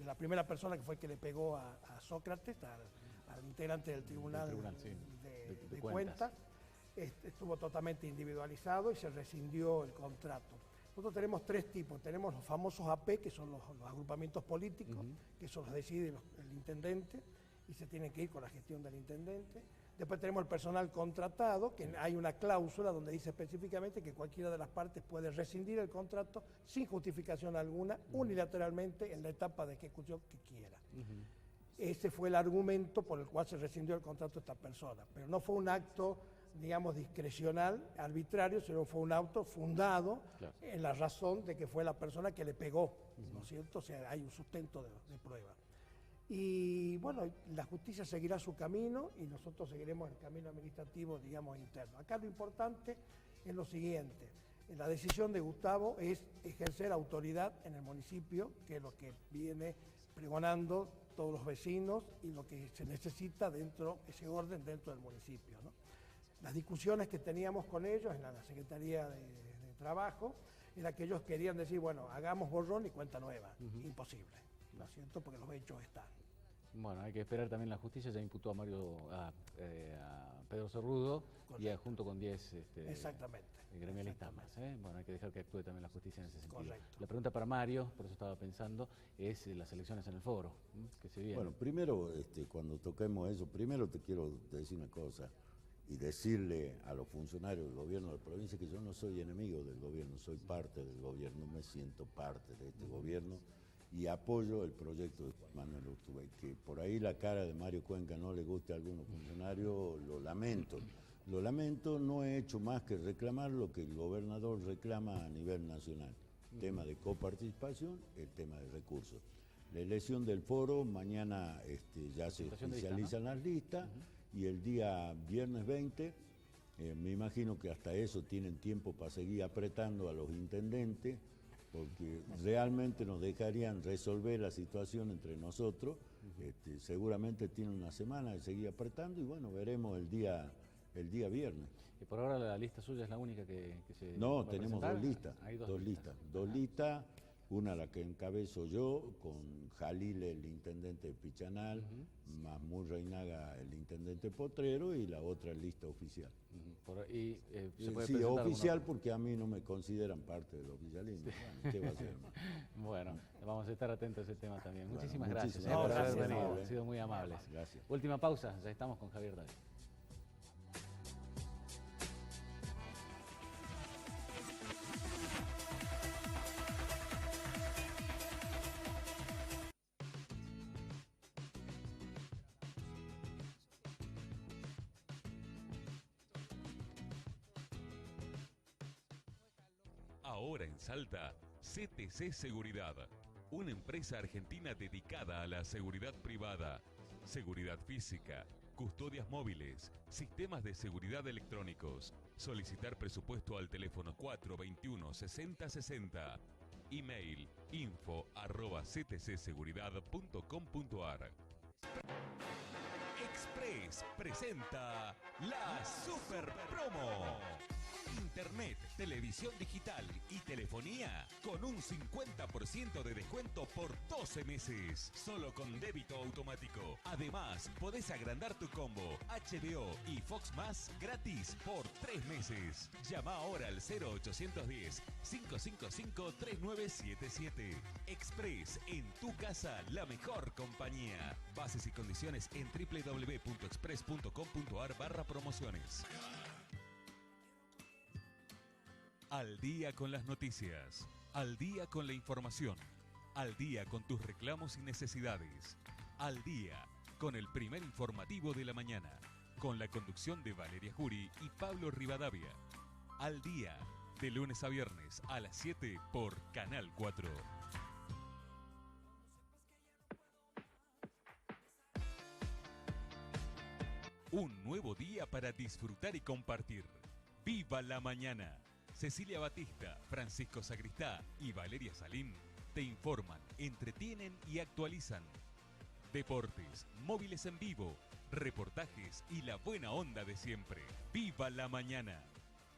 la primera persona que fue el que le pegó a Sócrates, al integrante del Tribunal de Cuentas. Estuvo totalmente individualizado y se rescindió el contrato. Nosotros tenemos tres tipos. Tenemos los famosos AP, que son los agrupamientos políticos, que eso los decide el intendente y se tienen que ir con la gestión del intendente. Después tenemos el personal contratado, que hay una cláusula donde dice específicamente que cualquiera de las partes puede rescindir el contrato sin justificación alguna, unilateralmente en la etapa de ejecución que quiera. Ese fue el argumento por el cual se rescindió el contrato de esta persona, pero no fue un acto, digamos, discrecional, arbitrario, sino fue un auto fundado en la razón de que fue la persona que le pegó, ¿no es cierto? O sea, hay un sustento de prueba. Y bueno, la justicia seguirá su camino y nosotros seguiremos el camino administrativo, digamos, interno. Acá lo importante es lo siguiente: la decisión de Gustavo es ejercer autoridad en el municipio, que es lo que viene pregonando todos los vecinos y lo que se necesita dentro, ese orden dentro del municipio, ¿no? Las discusiones que teníamos con ellos en la Secretaría de Trabajo era que ellos querían decir, bueno, hagamos borrón y cuenta nueva. Imposible, ¿no es cierto? Porque los hechos están. Bueno, hay que esperar también. La justicia ya imputó a Pedro Cerrudo. Correcto. Y junto con 10 exactamente, gremialistas más. Bueno, hay que dejar que actúe también la justicia en ese sentido. Correcto. La pregunta para Mario, por eso estaba pensando, es las elecciones en el foro, que se vienen. Bueno, primero, cuando toquemos eso, primero te quiero decir una cosa y decirle a los funcionarios del gobierno de la provincia que yo no soy enemigo del gobierno, soy parte del gobierno, me siento parte de este gobierno y apoyo el proyecto de Juan Manuel Urtubey. Que por ahí la cara de Mario Cuenca no le guste a algunos funcionarios, lo lamento. Lo lamento, no he hecho más que reclamar lo que el gobernador reclama a nivel nacional. El tema de coparticipación, el tema de recursos. La elección del foro, mañana ya se oficializan las listas y el día viernes 20, me imagino que hasta eso tienen tiempo para seguir apretando a los intendentes, porque realmente nos dejarían resolver la situación entre nosotros. Seguramente tienen una semana de seguir apretando y bueno, veremos el día viernes. Y por ahora la lista suya es la única que se No, va a tenemos presentar. dos listas. Hay Dos listas. Una la que encabezo yo, con Jalil, el intendente de Pichanal, Mahmoud Reinaga, el intendente Potrero, y la otra lista oficial. ¿Se puede Sí, presentar oficial alguno? porque a mí no me consideran parte del oficialismo. Bueno, ¿qué va a hacer? Bueno, vamos a estar atentos a ese tema también. Bueno, Muchísimas gracias muchísimas por haber gracias. venido. Amable. Han sido muy amables. Gracias. Última pausa, ya estamos con Javier David. Ahora en Salta, CTC Seguridad, una empresa argentina dedicada a la seguridad privada, seguridad física, custodias móviles, sistemas de seguridad electrónicos. Solicitar presupuesto al teléfono 421-6060. Email info@ctcseguridad.com.ar. Express presenta la Super Promo. Internet, televisión digital y telefonía con un 50% de descuento por 12 meses, solo con débito automático. Además, podés agrandar tu combo HBO y Fox Más gratis por 3 meses. Llama ahora al 0810-555-3977. Express, en tu casa, la mejor compañía. Bases y condiciones en www.express.com.ar/promociones. Al día con las noticias, al día con la información, al día con tus reclamos y necesidades, al día con el primer informativo de la mañana, con la conducción de Valeria Jury y Pablo Rivadavia. Al día, de lunes a viernes a las 7 por Canal 4. Un nuevo día para disfrutar y compartir. ¡Viva la mañana! Cecilia Batista, Francisco Sagristá y Valeria Salín te informan, entretienen y actualizan. Deportes, móviles en vivo, reportajes y la buena onda de siempre. ¡Viva la mañana!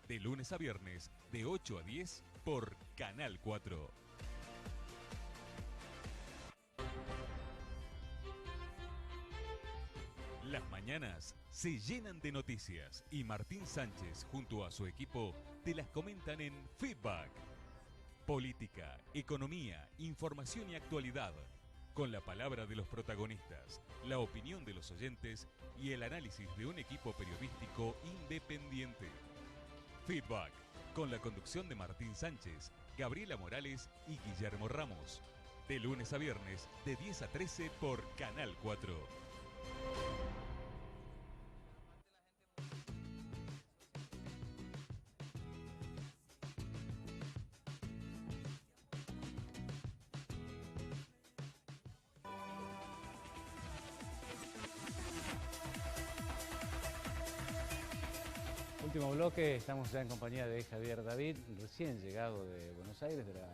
De lunes a viernes, de 8 a 10 por Canal 4. Las mañanas se llenan de noticias y Martín Sánchez junto a su equipo te las comentan en Feedback. Política, economía, información y actualidad. Con la palabra de los protagonistas, la opinión de los oyentes y el análisis de un equipo periodístico independiente. Feedback, con la conducción de Martín Sánchez, Gabriela Morales y Guillermo Ramos. De lunes a viernes, de 10 a 13 por Canal 4. Último bloque, estamos ya en compañía de Javier David, recién llegado de Buenos Aires, de la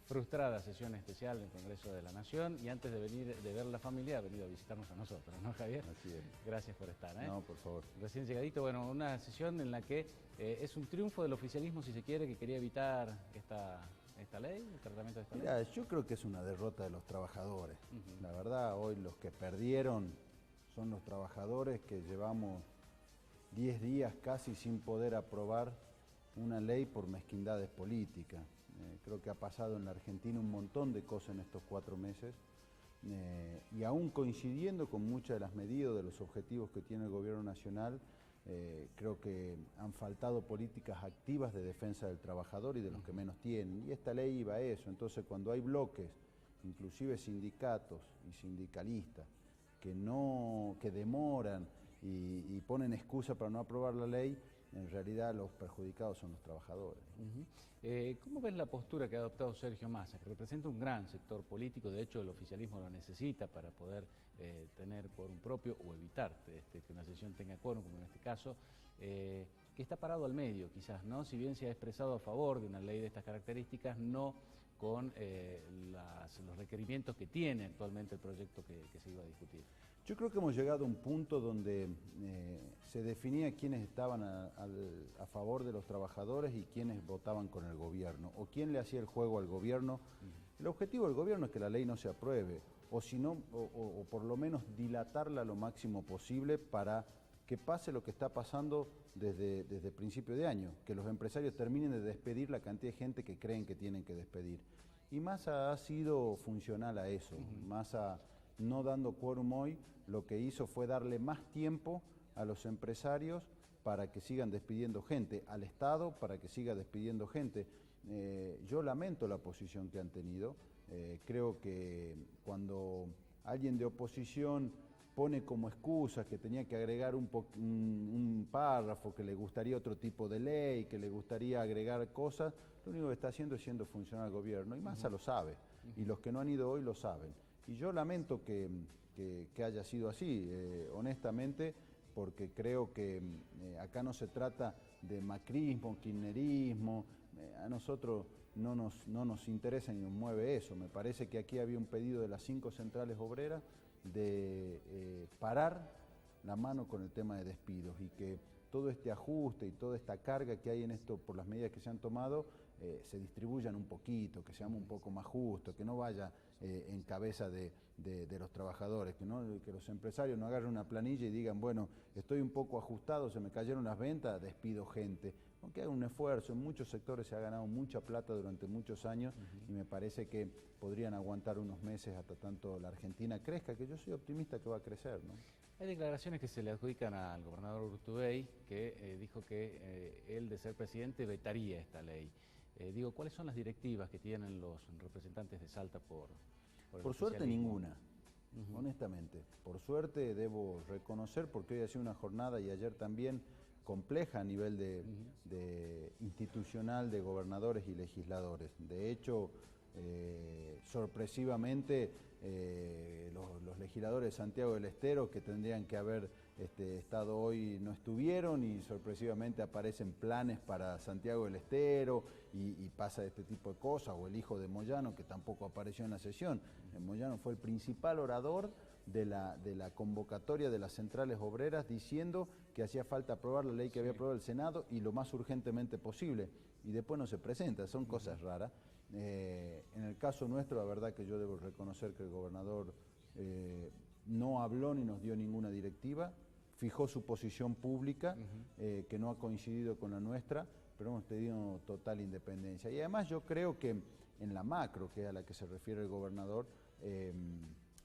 frustrada sesión especial del Congreso de la Nación, y antes de venir de ver la familia ha venido a visitarnos a nosotros, ¿no, Javier? Así es. Gracias por estar, ¿eh? No, por favor. Recién llegadito, bueno, una sesión en la que es un triunfo del oficialismo, si se quiere, que quería evitar esta ley, el tratamiento de esta ley. Mira, yo creo que es una derrota de los trabajadores. La verdad, hoy los que perdieron son los trabajadores, que llevamos 10 días casi sin poder aprobar una ley por mezquindades políticas. Creo que ha pasado en la Argentina un montón de cosas en estos 4 meses, y aún coincidiendo con muchas de las medidas, de los objetivos que tiene el gobierno nacional, creo que han faltado políticas activas de defensa del trabajador y de los que menos tienen, y esta ley iba a eso. Entonces, cuando hay bloques, inclusive sindicatos y sindicalistas, que demoran y ponen excusa para no aprobar la ley, en realidad los perjudicados son los trabajadores. ¿Cómo ves la postura que ha adoptado Sergio Massa, que representa un gran sector político? De hecho, el oficialismo lo necesita para poder tener quórum propio o evitar que una sesión tenga quórum, como en este caso, que está parado al medio quizás, ¿no? Si bien se ha expresado a favor de una ley de estas características, no con los requerimientos que tiene actualmente el proyecto que se iba a discutir. Yo creo que hemos llegado a un punto donde se definía quiénes estaban a favor de los trabajadores y quiénes votaban con el gobierno, o quién le hacía el juego al gobierno El objetivo del gobierno es que la ley no se apruebe, o si no, o por lo menos dilatarla lo máximo posible para que pase lo que está pasando desde principio de año, que los empresarios terminen de despedir la cantidad de gente que creen que tienen que despedir. Y Massa ha sido funcional a eso. Massa, no dando quórum hoy, lo que hizo fue darle más tiempo a los empresarios para que sigan despidiendo gente, al Estado para que siga despidiendo gente. Yo lamento la posición que han tenido. Creo que cuando alguien de oposición pone como excusa que tenía que agregar un párrafo, que le gustaría otro tipo de ley, que le gustaría agregar cosas, lo único que está haciendo es siendo funcional al gobierno, y Massa lo sabe, y los que no han ido hoy lo saben. Y yo lamento que haya sido así, honestamente, porque creo que acá no se trata de macrismo, kirchnerismo, a nosotros no nos interesa ni nos mueve eso. Me parece que aquí había un pedido de las 5 centrales obreras de parar la mano con el tema de despidos y que todo este ajuste y toda esta carga que hay en esto por las medidas que se han tomado se distribuyan un poquito, que seamos un poco más justos, que no vaya en cabeza de los trabajadores, que los empresarios no agarren una planilla y digan, bueno, estoy un poco ajustado, se me cayeron las ventas, despido gente. Aunque hagan un esfuerzo, en muchos sectores se ha ganado mucha plata durante muchos años y me parece que podrían aguantar unos meses hasta tanto la Argentina crezca, que yo soy optimista que va a crecer, ¿no? Hay declaraciones que se le adjudican al gobernador Urtubey, que dijo que él, de ser presidente, vetaría esta ley. ¿Cuáles son las directivas que tienen los representantes de Salta por Por suerte ninguna, honestamente. Por suerte debo reconocer, porque hoy ha sido una jornada y ayer también compleja a nivel de institucional de gobernadores y legisladores. De hecho, sorpresivamente, los legisladores de Santiago del Estero, que tendrían que haber estado hoy, no estuvieron, y sorpresivamente aparecen planes para Santiago del Estero y pasa este tipo de cosas, o el hijo de Moyano, que tampoco apareció en la sesión. Moyano fue el principal orador de la convocatoria de las centrales obreras, diciendo que hacía falta aprobar la ley que había aprobado el Senado y lo más urgentemente posible, y después no se presenta. Son cosas raras. En el caso nuestro, la verdad que yo debo reconocer que el gobernador no habló ni nos dio ninguna directiva, fijó su posición pública, que no ha coincidido con la nuestra, pero hemos tenido total independencia. Y además yo creo que en la macro, que es a la que se refiere el gobernador,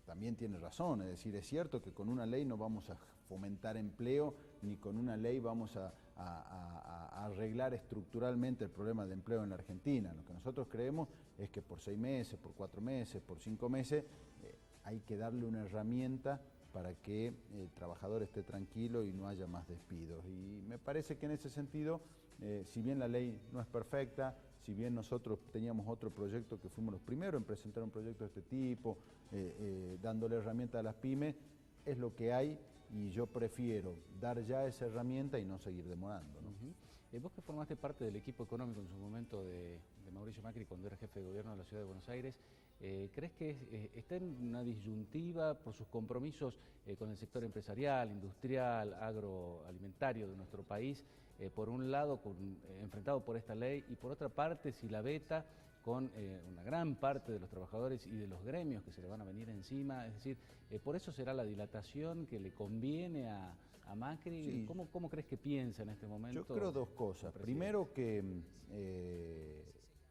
también tiene razón. Es decir, es cierto que con una ley no vamos a fomentar empleo, ni con una ley vamos a arreglar estructuralmente el problema de empleo en la Argentina. Lo que nosotros creemos es que por 6 meses, por 4 meses, por 5 meses, hay que darle una herramienta para que el trabajador esté tranquilo y no haya más despidos. Y me parece que en ese sentido, si bien la ley no es perfecta, si bien nosotros teníamos otro proyecto que fuimos los primeros en presentar un proyecto de este tipo, dándole herramienta a las pymes, es lo que hay, y yo prefiero dar ya esa herramienta y no seguir demorando, ¿no? Vos que formaste parte del equipo económico en su momento de Mauricio Macri cuando era jefe de gobierno de la Ciudad de Buenos Aires, ¿crees que está en una disyuntiva por sus compromisos con el sector empresarial, industrial, agroalimentario de nuestro país, por un lado enfrentado por esta ley, y por otra parte, si la veta, con una gran parte de los trabajadores y de los gremios que se le van a venir encima? Es decir, ¿por eso será la dilatación que le conviene a Macri? Sí. ¿Cómo crees que piensa en este momento? Yo creo dos cosas. Primero, que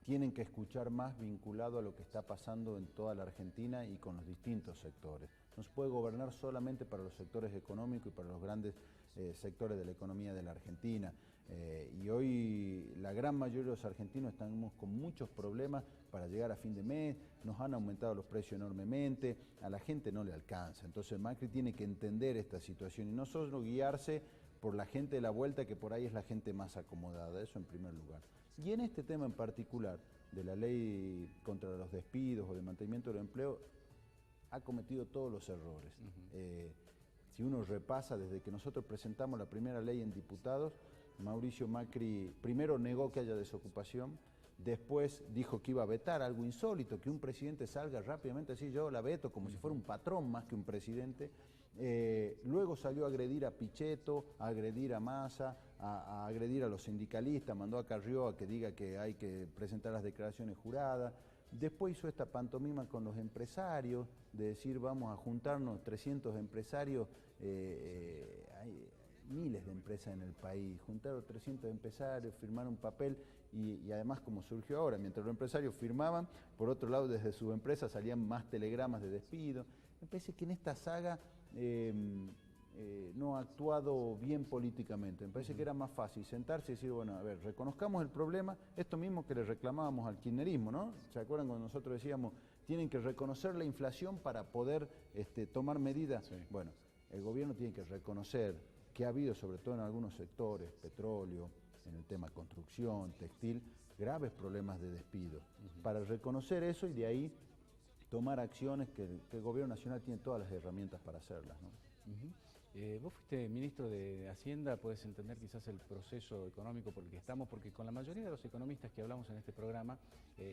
tienen que escuchar más vinculado a lo que está pasando en toda la Argentina y con los distintos sectores. No se puede gobernar solamente para los sectores económicos y para los grandes sectores de la economía de la Argentina. Y hoy la gran mayoría de los argentinos estamos con muchos problemas para llegar a fin de mes, nos han aumentado los precios enormemente, a la gente no le alcanza. Entonces Macri tiene que entender esta situación y no solo guiarse por la gente de la vuelta, que por ahí es la gente más acomodada, eso en primer lugar. Y en este tema en particular, de la ley contra los despidos o de mantenimiento del empleo, ha cometido todos los errores. Si uno repasa, desde que nosotros presentamos la primera ley en diputados, Mauricio Macri primero negó que haya desocupación, después dijo que iba a vetar, algo insólito, que un presidente salga rápidamente a decir yo la veto, como si fuera un patrón más que un presidente. Luego salió a agredir a Pichetto, a agredir a Massa, a agredir a los sindicalistas, mandó a Carrió a que diga que hay que presentar las declaraciones juradas. Después hizo esta pantomima con los empresarios, de decir vamos a juntarnos 300 empresarios, hay miles de empresas en el país, juntaron 300 empresarios, firmaron un papel y además como surgió ahora, mientras los empresarios firmaban, por otro lado desde sus empresas salían más telegramas de despido. Me parece que en esta saga no ha actuado bien políticamente. Me parece que era más fácil sentarse y decir, bueno, a ver, reconozcamos el problema, esto mismo que le reclamábamos al kirchnerismo, ¿no? ¿Se acuerdan cuando nosotros decíamos, tienen que reconocer la inflación para poder tomar medidas? Sí. Bueno, el gobierno tiene que reconocer que ha habido, sobre todo en algunos sectores, petróleo, en el tema construcción, textil, graves problemas de despido. Para reconocer eso y de ahí tomar acciones que el gobierno nacional tiene todas las herramientas para hacerlas, ¿no? Vos fuiste ministro de Hacienda, puedes entender quizás el proceso económico por el que estamos, porque con la mayoría de los economistas que hablamos en este programa,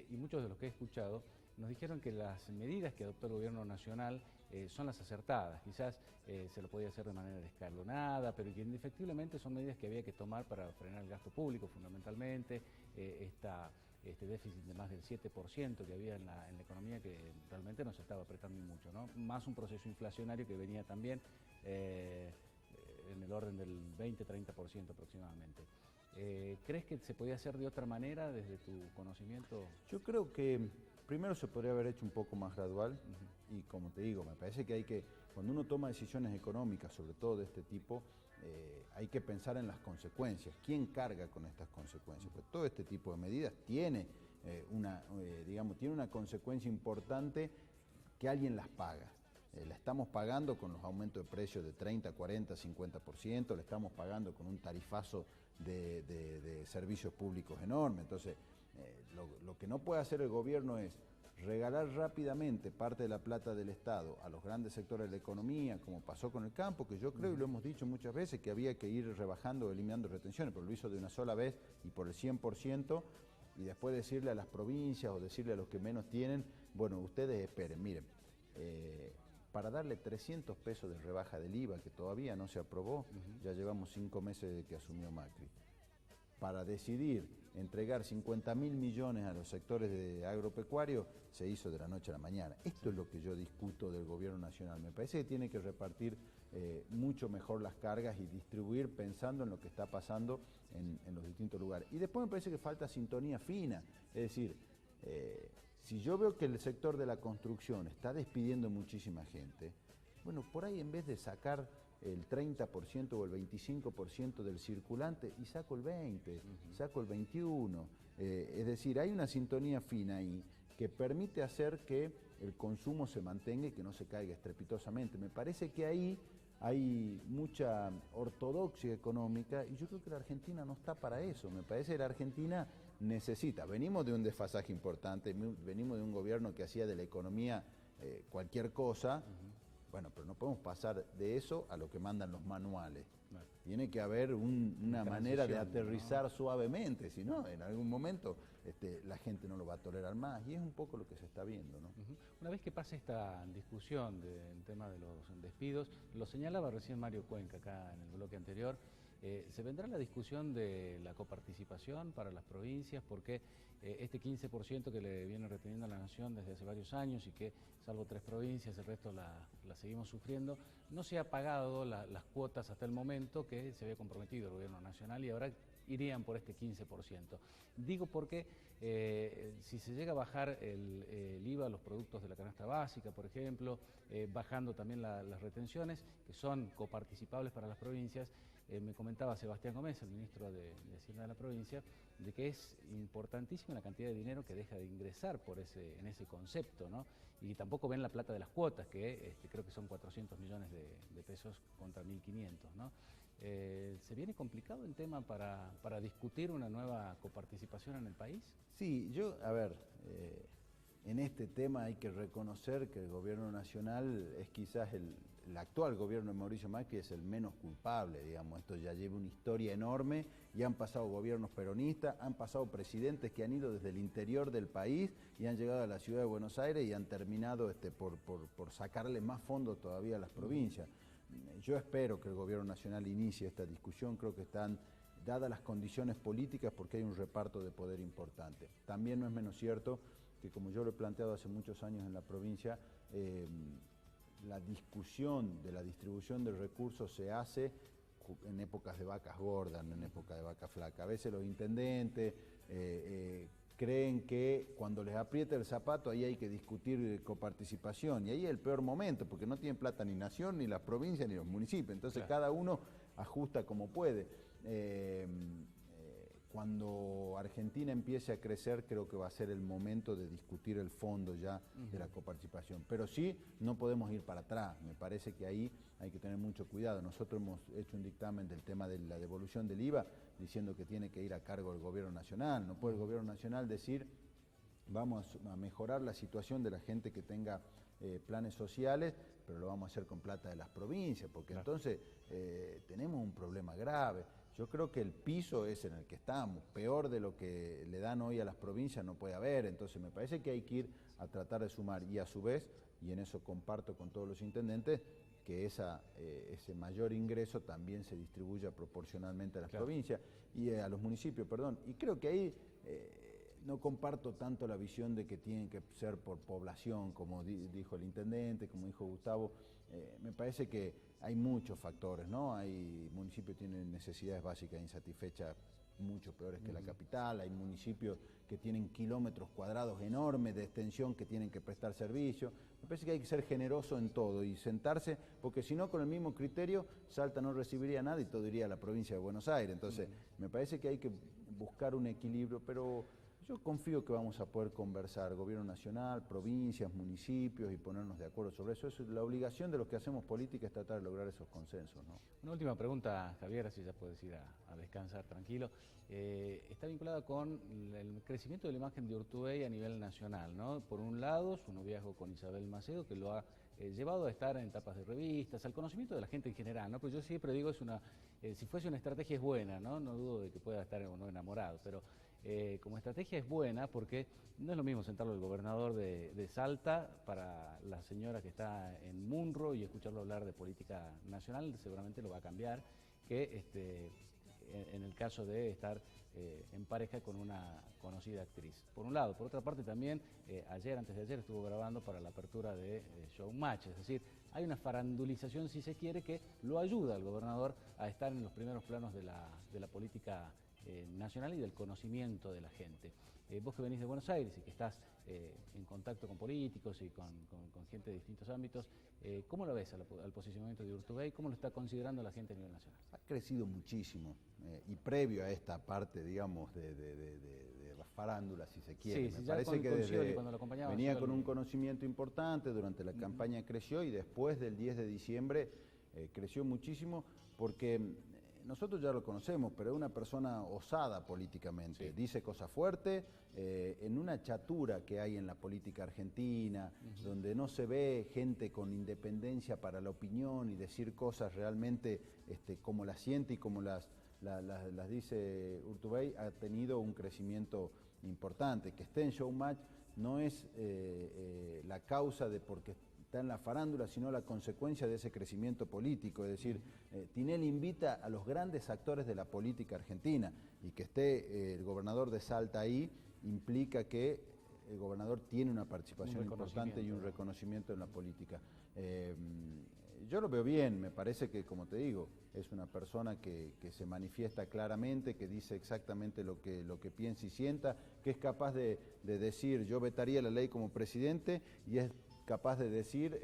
y muchos de los que he escuchado, nos dijeron que las medidas que adoptó el gobierno nacional son las acertadas. Quizás se lo podía hacer de manera escalonada, pero que indefectiblemente son medidas que había que tomar para frenar el gasto público fundamentalmente, este déficit de más del 7% que había en la economía, que realmente nos estaba apretando mucho, ¿no? Más un proceso inflacionario que venía también en el orden del 20-30% aproximadamente. ¿Crees que se podía hacer de otra manera desde tu conocimiento? Yo creo que primero se podría haber hecho un poco más gradual y como te digo, me parece que hay que, cuando uno toma decisiones económicas, sobre todo de este tipo, hay que pensar en las consecuencias. ¿Quién carga con estas consecuencias? Pues todo este tipo de medidas tiene una consecuencia importante que alguien las paga. La estamos pagando con los aumentos de precios de 30, 40, 50%, la estamos pagando con un tarifazo de servicios públicos enorme. Entonces, lo que no puede hacer el gobierno es regalar rápidamente parte de la plata del Estado a los grandes sectores de la economía, como pasó con el campo, que yo creo, y lo hemos dicho muchas veces, que había que ir rebajando, eliminando retenciones, pero lo hizo de una sola vez y por el 100%, y después decirle a las provincias o decirle a los que menos tienen, bueno, ustedes esperen, miren, para darle 300 pesos de rebaja del IVA, que todavía no se aprobó, ya llevamos 5 meses desde que asumió Macri, para decidir entregar 50.000 millones a los sectores de agropecuario, se hizo de la noche a la mañana. Esto es lo que yo discuto del gobierno nacional. Me parece que tiene que repartir mucho mejor las cargas y distribuir pensando en lo que está pasando en los distintos lugares. Y después me parece que falta sintonía fina, es decir, si yo veo que el sector de la construcción está despidiendo muchísima gente, bueno, por ahí en vez de sacar el 30% o el 25% del circulante y saco el 20%, saco el 21%. Es decir, hay una sintonía fina ahí que permite hacer que el consumo se mantenga y que no se caiga estrepitosamente. Me parece que ahí hay mucha ortodoxia económica y yo creo que la Argentina no está para eso. Me parece que la Argentina necesita, venimos de un desfasaje importante, venimos de un gobierno que hacía de la economía cualquier cosa. Bueno, pero no podemos pasar de eso a lo que mandan los manuales. Claro. Tiene que haber una manera de aterrizar, ¿no?, suavemente, si no, en algún momento la gente no lo va a tolerar más. Y es un poco lo que se está viendo, ¿no? Una vez que pase esta discusión del tema de los despidos, lo señalaba recién Mario Cuenca acá en el bloque anterior, ¿se vendrá la discusión de la coparticipación para las provincias? Porque este 15% que le viene reteniendo a la Nación desde hace varios años y que, salvo 3 provincias, el resto la seguimos sufriendo, no se ha pagado las cuotas hasta el momento que se había comprometido el gobierno nacional y ahora irían por este 15%. Digo porque si se llega a bajar el IVA a los productos de la canasta básica, por ejemplo, bajando también las retenciones, que son coparticipables para las provincias, me comentaba Sebastián Gómez, el ministro de Hacienda de la provincia, de que es importantísima la cantidad de dinero que deja de ingresar en ese concepto, ¿no? Y tampoco ven la plata de las cuotas, que creo que son 400 millones de pesos contra 1.500, ¿no? ¿Se viene complicado el tema para discutir una nueva coparticipación en el país? Sí, en este tema hay que reconocer que el gobierno nacional es quizás el actual gobierno de Mauricio Macri es el menos culpable, digamos. Esto ya lleva una historia enorme y han pasado gobiernos peronistas, han pasado presidentes que han ido desde el interior del país y han llegado a la ciudad de Buenos Aires y han terminado por sacarle más fondos todavía a las provincias. Yo espero que el gobierno nacional inicie esta discusión, creo que están dadas las condiciones políticas porque hay un reparto de poder importante. También no es menos cierto que, como yo lo he planteado hace muchos años en la provincia, la discusión de la distribución de recursos se hace en épocas de vacas gordas, no en época de vaca flaca. A veces los intendentes creen que cuando les aprieta el zapato ahí hay que discutir coparticipación, y ahí es el peor momento, porque no tienen plata ni nación, ni las provincias, ni los municipios, entonces claro, cada uno ajusta como puede. Cuando Argentina empiece a crecer, creo que va a ser el momento de discutir el fondo ya de la coparticipación. Pero sí, no podemos ir para atrás. Me parece que ahí hay que tener mucho cuidado. Nosotros hemos hecho un dictamen del tema de la devolución del IVA, diciendo que tiene que ir a cargo del gobierno nacional. No puede el gobierno nacional decir, vamos a mejorar la situación de la gente que tenga planes sociales, pero lo vamos a hacer con plata de las provincias, porque claro, entonces tenemos un problema grave. Yo creo que el piso es en el que estamos, peor de lo que le dan hoy a las provincias no puede haber, entonces me parece que hay que ir a tratar de sumar, y a su vez, y en eso comparto con todos los intendentes, que ese mayor ingreso también se distribuya proporcionalmente a las claro, provincias y a los municipios, perdón. Y creo que ahí no comparto tanto la visión de que tienen que ser por población, como dijo el intendente, como dijo Gustavo. Me parece que hay muchos factores, ¿no? Hay municipios que tienen necesidades básicas insatisfechas mucho peores que la capital, hay municipios que tienen kilómetros cuadrados enormes de extensión que tienen que prestar servicio. Me parece que hay que ser generoso en todo y sentarse, porque si no, con el mismo criterio, Salta no recibiría nada y todo iría a la provincia de Buenos Aires. Entonces, me parece que hay que buscar un equilibrio, pero yo confío que vamos a poder conversar, gobierno nacional, provincias, municipios, y ponernos de acuerdo sobre eso. Es la obligación de los que hacemos política, es tratar de lograr esos consensos, ¿no? Una última pregunta, Javier, así ya puedes ir a descansar tranquilo. Está vinculada con el crecimiento de la imagen de Urtubey a nivel nacional, ¿no? Por un lado, su noviazgo con Isabel Macedo, que lo ha llevado a estar en tapas de revistas, al conocimiento de la gente en general, ¿no? Pues yo siempre digo, si fuese una estrategia es buena, ¿no? No dudo de que pueda estar o no enamorado, pero como estrategia es buena porque no es lo mismo sentarlo el gobernador de Salta para la señora que está en Munro y escucharlo hablar de política nacional, seguramente lo va a cambiar, que en el caso de estar en pareja con una conocida actriz. Por un lado. Por otra parte también, antes de ayer estuvo grabando para la apertura de Showmatch, es decir, hay una farandulización, si se quiere, que lo ayuda al gobernador a estar en los primeros planos de la política nacional y del conocimiento de la gente. Vos que venís de Buenos Aires y que estás en contacto con políticos y con gente de distintos ámbitos, ¿cómo lo ves al posicionamiento de Urtubey? ¿Cómo lo está considerando la gente a nivel nacional? Ha crecido muchísimo y previo a esta parte, digamos, de la farándula, si se quiere. Sí, me parece que cuando lo acompañaba, venía con un conocimiento importante, durante la campaña creció y después del 10 de diciembre creció muchísimo porque nosotros ya lo conocemos, pero es una persona osada políticamente, sí, dice cosas fuertes, en una chatura que hay en la política argentina, donde no se ve gente con independencia para la opinión y decir cosas realmente como las siente y como las dice Urtubey, ha tenido un crecimiento importante. Que esté en Showmatch no es la causa de por qué está en la farándula, sino la consecuencia de ese crecimiento político. Es decir, Tinelli invita a los grandes actores de la política argentina, y que esté el gobernador de Salta ahí implica que el gobernador tiene una participación importante y un reconocimiento en la política. Yo lo veo bien, me parece que, como te digo, es una persona que se manifiesta claramente, que dice exactamente lo que piensa y sienta, que es capaz de decir, yo vetaría la ley como presidente, y es capaz de decir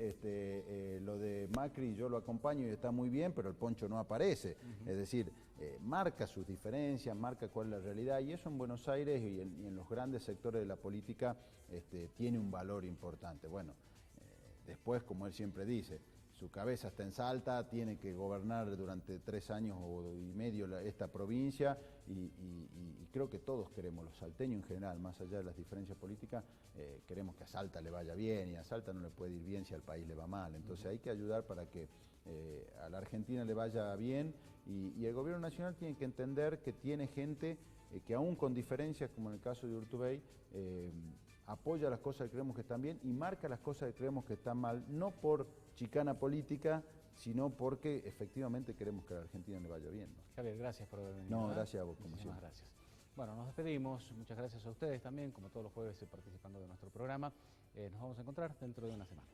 lo de Macri yo lo acompaño y está muy bien, pero el poncho no aparece. Es decir, marca sus diferencias, marca cuál es la realidad, y eso en Buenos Aires y en los grandes sectores de la política tiene un valor importante. Bueno, después, como él siempre dice, su cabeza está en Salta, tiene que gobernar durante 3 años y medio esta provincia, y creo que todos queremos, los salteños en general, más allá de las diferencias políticas, queremos que a Salta le vaya bien, y a Salta no le puede ir bien si al país le va mal. Entonces hay que ayudar para que a la Argentina le vaya bien, y el gobierno nacional tiene que entender que tiene gente que aún con diferencias, como en el caso de Urtubey, apoya las cosas que creemos que están bien y marca las cosas que creemos que están mal, no por chicana política, sino porque efectivamente queremos que a la Argentina le vaya bien, ¿no? Javier, gracias por haber venido. No, gracias a vos, como siempre. Gracias. Bueno, nos despedimos. Muchas gracias a ustedes también, como todos los jueves participando de nuestro programa. Nos vamos a encontrar dentro de una semana.